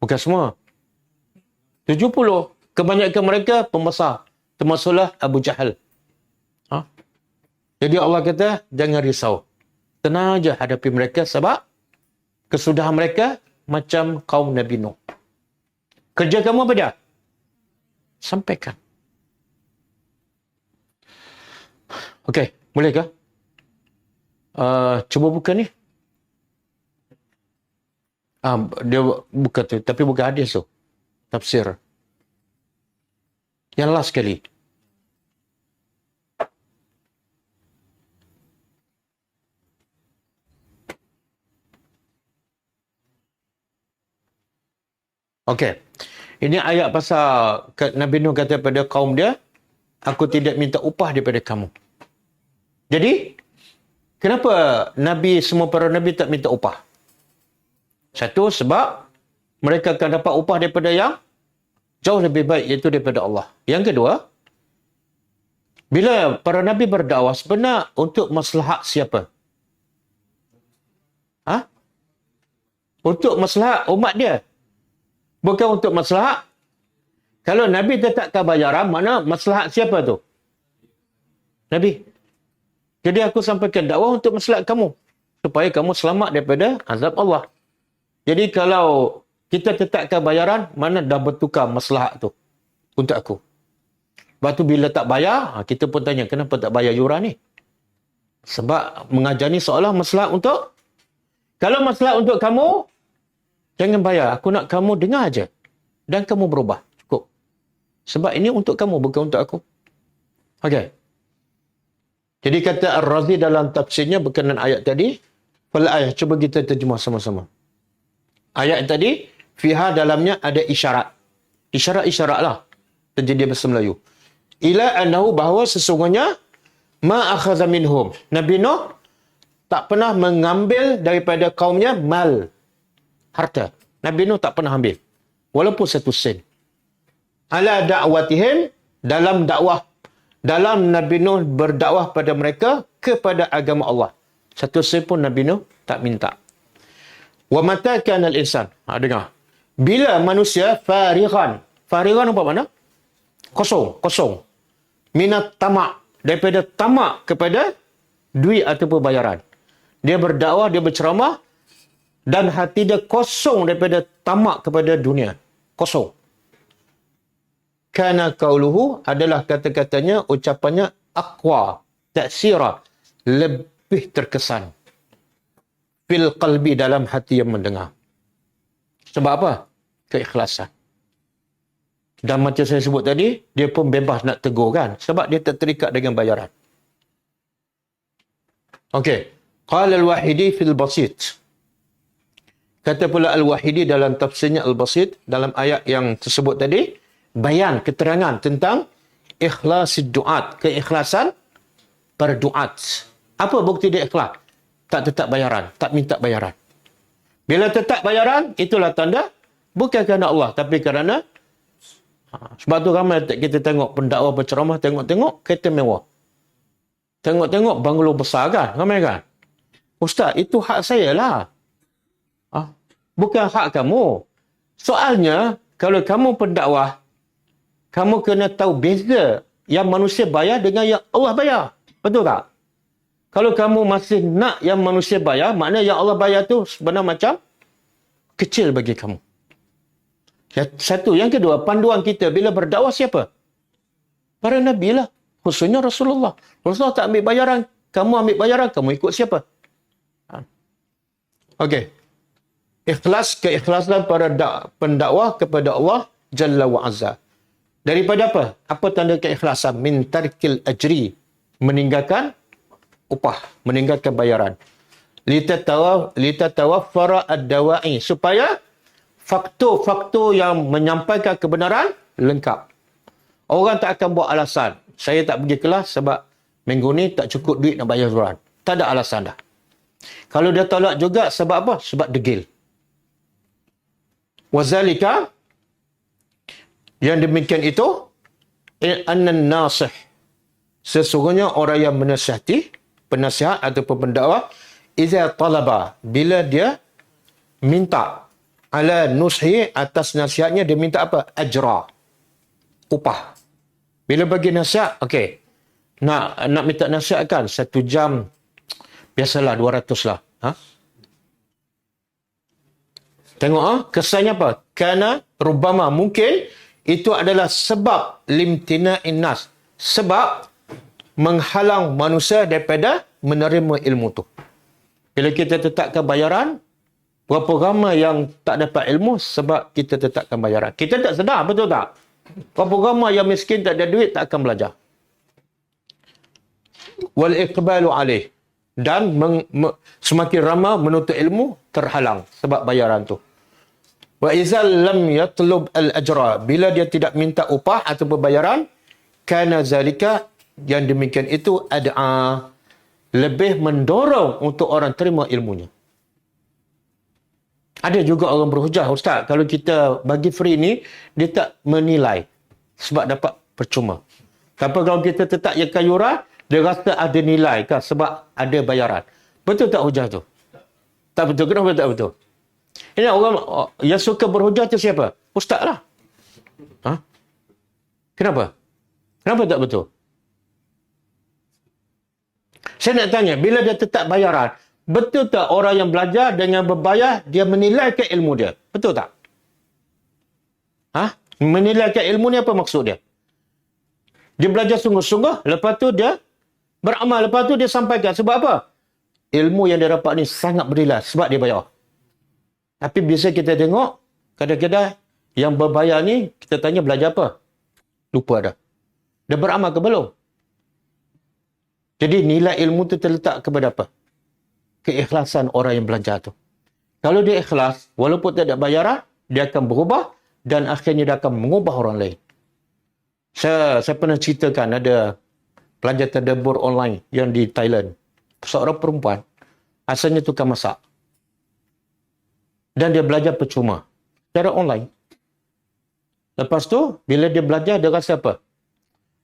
Bukan semua. 70. Kebanyakan mereka pembesar. Termasuklah Abu Jahal. Jadi Allah kata, jangan risau. Tenang aja hadapi mereka sebab kesudahan mereka macam kaum Nabi Nuh. Kerja kamu apa dia? Sampaikan. Okey, bolehkah? Cuba buka ni. Dia buka tu, tapi buka hadis tu. Tafsir. Yang last sekali. Okey. Ini ayat pasal Nabi Nuh kata pada kaum dia, aku tidak minta upah daripada kamu. Jadi, kenapa semua para Nabi tak minta upah? Satu, sebab mereka akan dapat upah daripada yang jauh lebih baik, iaitu daripada Allah. Yang kedua, bila para Nabi berdakwah, sebenar untuk maslahat siapa? Untuk maslahat umat dia. Bukan untuk maslahat. Kalau Nabi tetapkan bayaran, mana maslahat siapa tu? Nabi. Jadi aku sampaikan dakwah untuk maslahat kamu. Supaya kamu selamat daripada azab Allah. Jadi kalau kita tetapkan bayaran, mana dah bertukar maslahat tu untuk aku. Lepas tu bila tak bayar, kita pun tanya, kenapa tak bayar yuran ni? Sebab mengajar ni seolah maslahat untuk Kalau masalah untuk kamu, jangan bayar. Aku nak kamu dengar aja. Dan kamu berubah. Cukup. Sebab ini untuk kamu, bukan untuk aku. Okey. Jadi kata Ar-Razi dalam tafsirnya berkenaan ayat tadi, fal ayat, cuba kita terjemah sama-sama. Ayat tadi, fiha dalamnya ada isyarat. Isyarat-isyarat lah. Terjadi bahasa Melayu. Ila annahu, bahawa sesungguhnya ma akhadha minhum. Nabi Nuh tak pernah mengambil daripada kaumnya mal, harta. Nabi Nuh tak pernah ambil. Walaupun satu sen. Ala da'watihim, dalam dakwah. Dalam Nabi Nuh berdakwah pada mereka kepada agama Allah. Satu sen pun Nabi Nuh tak minta. Wa mata kana al-insan. Dengar. Bila manusia farighan. Farighan apa makna? Kosong. Minat tamak. Daripada tamak kepada duit ataupun bayaran. Dia berdakwah, dia berceramah dan hati dia kosong daripada tamak kepada dunia. Kosong. Kana qauluhu, adalah kata-katanya, ucapannya aqwa, ta'sira, lebih terkesan. Fil qalbi, dalam hati yang mendengar. Sebab apa? Keikhlasan. Dan macam saya sebut tadi, dia pun bebas nak tegur kan. Sebab dia tak terikat dengan bayaran. Okey. Qala al-Wahidi fil Basit. Kata pula al-Wahidi dalam tafsirnya al-Basit, dalam ayat yang tersebut tadi, bayan, keterangan tentang ikhlasid du'at, keikhlasan para du'at. Apa bukti dia ikhlas? Tak tetap bayaran, tak minta bayaran. Bila tetap bayaran, itulah tanda bukan kerana Allah, tapi kerana sebab tu ramai kita tengok pendakwa berceramah, tengok-tengok kereta mewah. Tengok-tengok banglo besar kan, ramai kan? Ustaz, itu hak saya lah. Bukan hak kamu. Soalnya, kalau kamu pendakwah, kamu kena tahu beza yang manusia bayar dengan yang Allah bayar. Betul tak? Kalau kamu masih nak yang manusia bayar, maknanya yang Allah bayar tu sebenarnya macam kecil bagi kamu. Satu. Yang kedua, panduan kita bila berdakwah siapa? Para Nabi lah. Khususnya Rasulullah. Rasulullah tak ambil bayaran. Kamu ambil bayaran, kamu ikut siapa? Okey. Ikhlas, keikhlasan para pendakwah kepada Allah Jalla wa Azza. Daripada apa? Apa tanda keikhlasan? Min tarkil ajri. Meninggalkan upah. Meninggalkan bayaran. Litatawaffara ad-dawa'i. Supaya faktor-faktor yang menyampaikan kebenaran lengkap. Orang tak akan buat alasan. Saya tak pergi kelas sebab minggu ni tak cukup duit nak bayar yuran. Tak ada alasan dah. Kalau dia tolak juga sebab apa? Sebab degil. Wazalika, yang demikian itu, annan nasih, sesungguhnya orang yang menasihati, penasihat ataupun pendakwah, iza talaba, bila dia minta ala nushi, atas nasihatnya dia minta apa? Ajra, upah. Bila bagi nasihat, okey, nak minta nasihat kan 1 jam biasalah 200 lah. Tengok kesannya apa? Karena rubbama, mungkin itu adalah sebab limtina'in nas, sebab menghalang manusia daripada menerima ilmu tu. Bila kita tetapkan bayaran, berapa ramai yang tak dapat ilmu sebab kita tetapkan bayaran. Kita tak sedar, betul tak? Berapa ramai yang miskin tak ada duit tak akan belajar. Wal iqbalu alaih, dan semakin ramai menuntut ilmu terhalang sebab bayaran tu. Wa izal lam yatlub al-ajra, bila dia tidak minta upah atau bayaran, kana zalika, yang demikian itu ad'a, lebih mendorong untuk orang terima ilmunya. Ada juga orang berhujah, ustaz, kalau kita bagi free ni, dia tak menilai sebab dapat percuma. Tapi kalau kita tetap yakkan yuran, dia rasa ada nilai kan sebab ada bayaran. Betul tak hujah tu? Tak betul. Kenapa tak betul? Ini orang yang suka berhujah tu siapa? Ustaz lah. Kenapa? Kenapa tak betul? Saya nak tanya, bila dia tetap bayaran, betul tak orang yang belajar dengan berbayar, dia menilaikan ilmu dia? Betul tak? Menilaikan ilmu ni apa maksud dia? Dia belajar sungguh-sungguh, lepas tu dia beramal, lepas tu dia sampaikan. Sebab apa? ilmu yang dia dapat ni sangat bernilai sebab dia bayar. Tapi biasa kita tengok, kadang-kadang yang berbayar ni, kita tanya belajar apa? Lupa dah. Dia beramal ke belum? Jadi nilai ilmu tu terletak kepada apa? Keikhlasan orang yang belajar tu. Kalau dia ikhlas, walaupun tak ada bayaran, dia akan berubah dan akhirnya dia akan mengubah orang lain. Saya pernah ceritakan ada pelajar tadabbur online yang di Thailand. Seorang perempuan, asalnya tukang masak. Dan dia belajar percuma. Secara online. Lepas tu, bila dia belajar, dia rasa apa?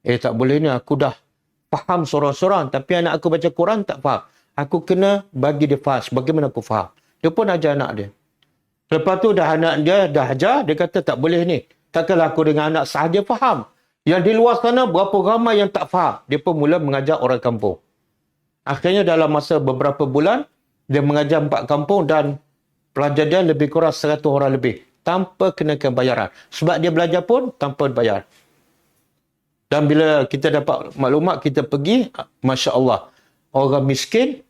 Tak boleh ni, aku dah faham sorang-sorang, tapi anak aku baca Quran tak faham. Aku kena bagi dia faham. Bagaimana aku faham? Dia pun ajar anak dia. Lepas tu dah anak dia dah ajar, dia kata tak boleh ni. Takkanlah aku dengan anak sahaja faham. Yang di luar sana berapa ramai yang tak faham. Dia pun mula mengajar orang kampung. Akhirnya dalam masa beberapa bulan, dia mengajar 4 kampung dan pelajar dia lebih kurang 100 orang lebih. Tanpa kenakan bayaran. Sebab dia belajar pun tanpa bayar. Dan bila kita dapat maklumat, kita pergi, Masya Allah. Orang miskin,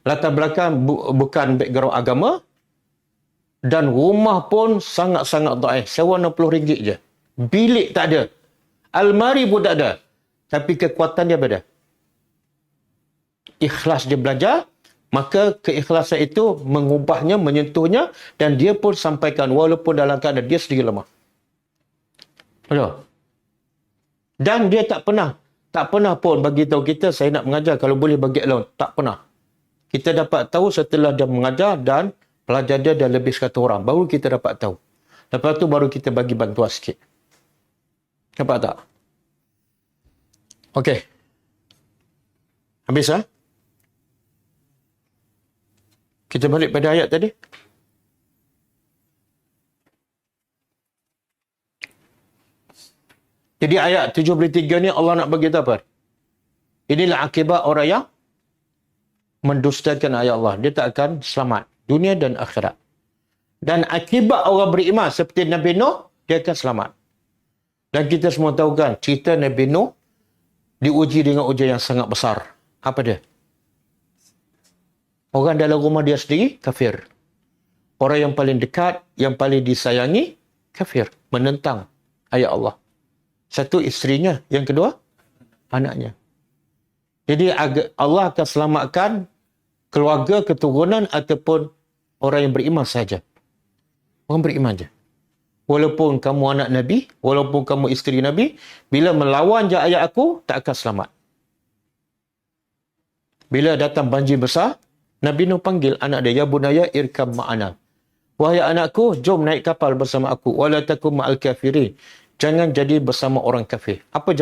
latar belakang bukan background agama, dan rumah pun sangat-sangat dhaif. Sewa RM60 je. Bilik tak ada. Almari pun tak ada. Tapi kekuatan dia beda. Ikhlas dia belajar, maka keikhlasan itu mengubahnya, menyentuhnya, dan dia pun sampaikan walaupun dalam keadaan dia sendiri lemah. Betul? Dan dia tak pernah pun bagi tahu kita, saya nak mengajar, kalau boleh bagi allowance. Tak pernah. Kita dapat tahu setelah dia mengajar dan pelajar dia dah lebih 100 orang. Baru kita dapat tahu. Lepas tu baru kita bagi bantuan sikit. Nampak tak? Okey. Habis lah. Kita balik pada ayat tadi. Jadi ayat 73 ni Allah nak bagi tahu apa? Inilah akibat orang yang mendustakan ayat Allah. Dia tak akan selamat. Dunia dan akhirat. Dan akibat orang beriman seperti Nabi Nuh, dia akan selamat. Dan kita semua tahu kan, cerita Nabi Nuh diuji dengan ujian yang sangat besar. Apa dia? Orang dalam rumah dia sendiri, kafir. Orang yang paling dekat, yang paling disayangi, kafir. Menentang ayat Allah. Satu, isterinya. Yang kedua, anaknya. Jadi Allah akan selamatkan keluarga, keturunan ataupun orang yang beriman saja. Orang beriman saja. Walaupun kamu anak Nabi, walaupun kamu isteri Nabi, bila melawan je ayat aku, tak akan selamat. Bila datang banjir besar, Nabi Nuh panggil anak dia, ya bunaya irkam ma'ana. Wahai anakku, jom naik kapal bersama aku. Wala takum ma'al kafirin. Jangan jadi bersama orang kafir. Apa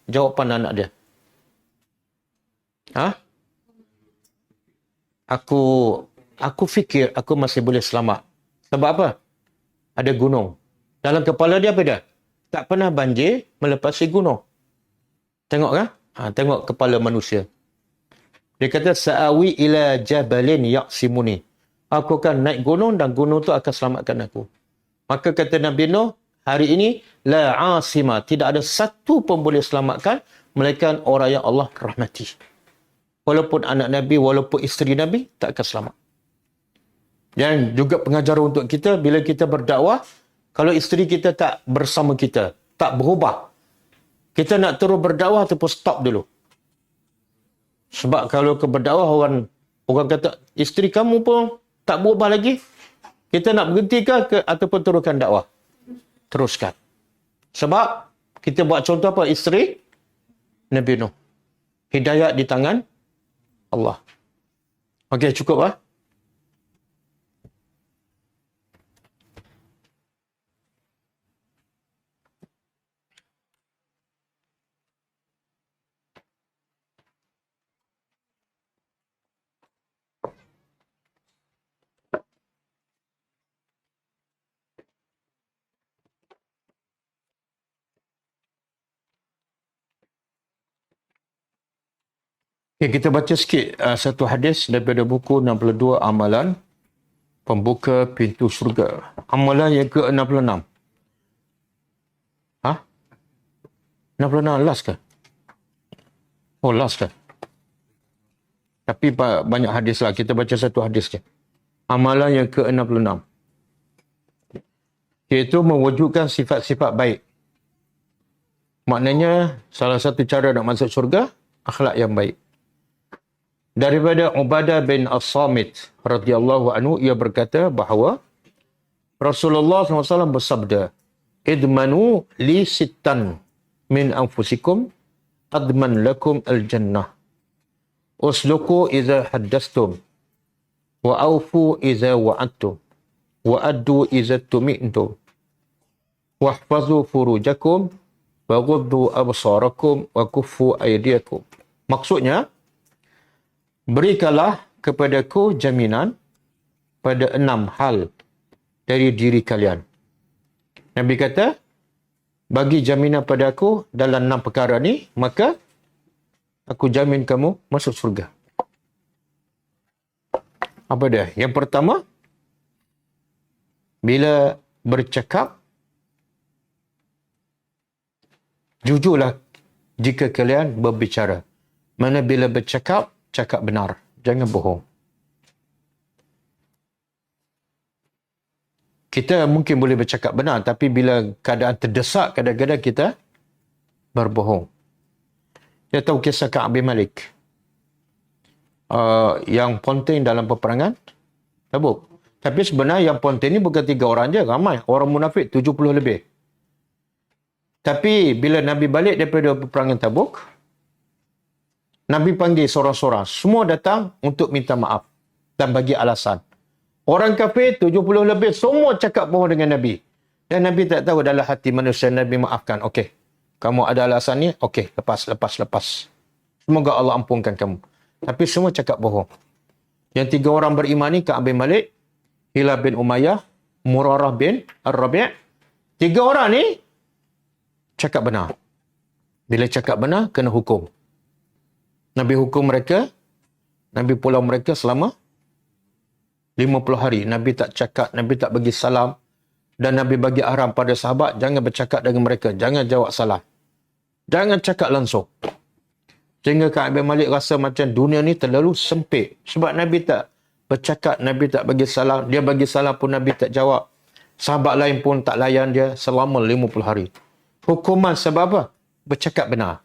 jawapan anak dia? Aku fikir aku masih boleh selamat. Sebab apa? Ada gunung. Dalam kepala dia apa dia? Tak pernah banjir melepasi gunung. Tengok kan? Tengok kepala manusia. Dia kata, sa'awi ila jabalin yaqsimuni. Aku akan naik gunung dan gunung tu akan selamatkan aku. Maka kata Nabi Nuh, hari ini, la asima. Tidak ada satu pun boleh selamatkan, melainkan orang yang Allah rahmati. Walaupun anak Nabi, walaupun isteri Nabi, tak akan selamat. Dan juga pengajaran untuk kita, bila kita berdakwah, kalau isteri kita tak bersama kita, tak berubah, kita nak terus berdakwah ataupun stop dulu. Sebab kalau ke berdakwah, orang kata, isteri kamu pun tak berubah lagi, kita nak berhenti ke ataupun teruskan dakwah? Teruskan. Sebab kita buat contoh apa? Isteri Nabi Nuh. Hidayat di tangan Allah. Okey, cukup lah. Okay, kita baca sikit satu hadis daripada buku 62 Amalan Pembuka Pintu Syurga. Amalan yang ke-66. 66 last ke? Oh, last ke? Tapi banyak hadis lah. Kita baca satu hadis je. Amalan yang ke-66. Iaitu mewujudkan sifat-sifat baik. Maknanya, salah satu cara nak masuk syurga, akhlak yang baik. Daripada Ubadah bin As-Samit radhiyallahu anhu, ia berkata bahawa Rasulullah SAW bersabda, idmanu li sittan min anfusikum adman lakum al-jannah. Usluku iza haddastum. Wa awfu iza wa'adtum. Wa addu iza tumi'tum. Wahfazu furujakum. Wa ghuddu absarakum. Wa kuffu aydiakum. Maksudnya, berikanlah kepadaku jaminan pada 6 hal dari diri kalian. Nabi kata, bagi jaminan pada aku dalam 6 perkara ni, maka aku jamin kamu masuk surga. Apa dia? Yang pertama, bila bercakap, jujurlah jika kalian berbicara. Mana bila bercakap, cakap benar. Jangan bohong. Kita mungkin boleh bercakap benar, tapi bila keadaan terdesak, kadang-kadang kita berbohong. Dia tahu kisah Ka'ab bin Malik yang ponting dalam peperangan Tabuk. Tapi sebenarnya yang ponting ni bukan 3 orang je, ramai. Orang munafik 70 lebih. Tapi bila Nabi balik daripada peperangan Tabuk, Nabi panggil seorang-seorang. Semua datang untuk minta maaf dan bagi alasan. Orang kafir 70 lebih semua cakap bohong dengan Nabi. Dan Nabi tak tahu dalam hati manusia. Nabi maafkan. Okey. Kamu ada alasan ni? Okey. Lepas. Semoga Allah ampunkan kamu. Tapi semua cakap bohong. Yang 3 orang beriman ni, Ka'ab bin Malik, Hilal bin Umayyah, Murarah bin Ar-Rabi'. 3 orang ni cakap benar. Bila cakap benar, kena hukum. Nabi hukum mereka. Nabi pulau mereka selama 50 hari. Nabi tak cakap, Nabi tak bagi salam. Dan Nabi bagi haram pada sahabat, jangan bercakap dengan mereka. Jangan jawab salam. Jangan cakap langsung. Sehingga Ka'ab bin Malik rasa macam dunia ni terlalu sempit. Sebab Nabi tak bercakap, Nabi tak bagi salam. Dia bagi salam pun Nabi tak jawab. Sahabat lain pun tak layan dia selama 50 hari. Hukuman sebab apa? Bercakap benar.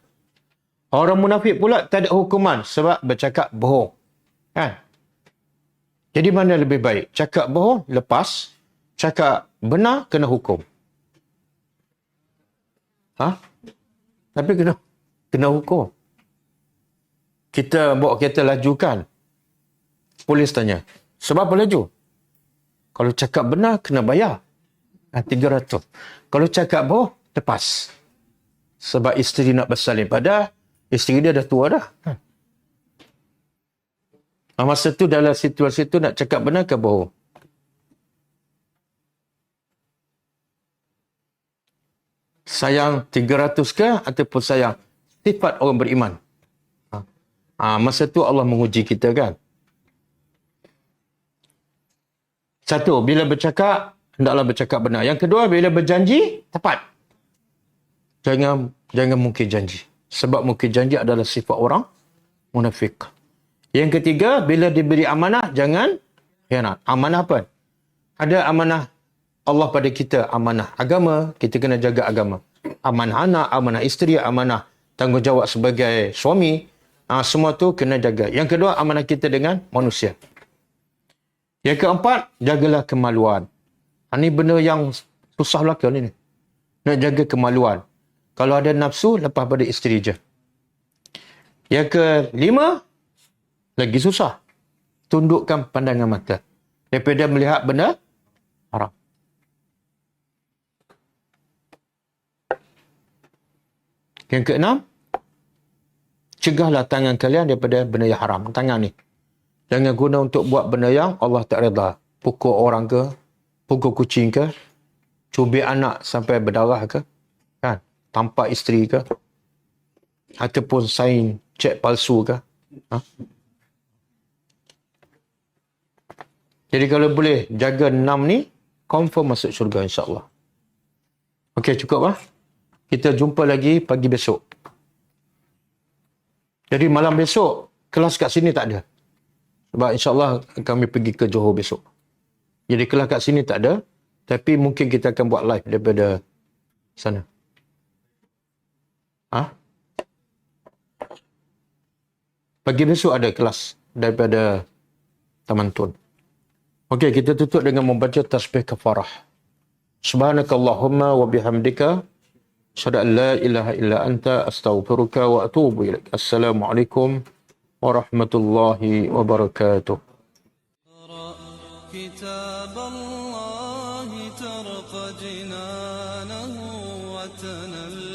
Orang munafik pula tak ada hukuman sebab bercakap bohong. Kan? Jadi mana lebih baik? Cakap bohong, lepas. Cakap benar, kena hukum. Tapi kena hukum. Kita bawa kereta laju kan? Polis tanya, sebab apa laju? Kalau cakap benar, kena bayar. 300. Kalau cakap bohong, lepas. Sebab isteri nak bersalin pada, isteri dia dah tua dah. Masa tu dalam situasi tu nak cakap benar ke bohong? Sayang 300 ke ataupun sayang sifat orang beriman? Masa tu Allah menguji kita kan. Satu, bila bercakap, hendaklah bercakap benar. Yang kedua, bila berjanji, tepat. Jangan mungkir janji. Sebab mungkir janji adalah sifat orang munafik. Yang ketiga, bila diberi amanah, jangan khianat. Amanah apa? Ada amanah Allah pada kita, amanah agama, kita kena jaga agama. Amanah anak, amanah isteri, amanah tanggungjawab sebagai suami, semua tu kena jaga. Yang kedua, amanah kita dengan manusia. Yang keempat, jagalah kemaluan. Ini benda yang susah belaka ni. Nak jaga kemaluan. Kalau ada nafsu, lepas pada isteri je. Yang kelima, lagi susah. Tundukkan pandangan mata. Daripada melihat benda haram. Yang keenam, cegahlah tangan kalian daripada benda yang haram. Tangan ni. Jangan guna untuk buat benda yang Allah tak reda. Pukul orang ke, pukul kucing ke, cubit anak sampai berdarah ke, kan? Tampak isteri ke, ataupun sign cek palsu ke. Jadi kalau boleh jaga 6 ni, confirm masuk syurga insyaAllah. Okey, cukup lah. Kita jumpa lagi pagi besok. Jadi malam besok, kelas kat sini tak ada. Sebab insyaAllah kami pergi ke Johor besok. Jadi kelas kat sini tak ada. Tapi mungkin kita akan buat live daripada sana. Pagi besok ada kelas daripada Taman Tun. Okey, kita tutup dengan membaca tasbih kafarah. Subhanakallahumma wa bihamdika asyhadu an la ilaha illa anta astaghfiruka wa atubu ilaik. Assalamualaikum warahmatullahi wabarakatuh. كتاب الله ترق جنانه وتنل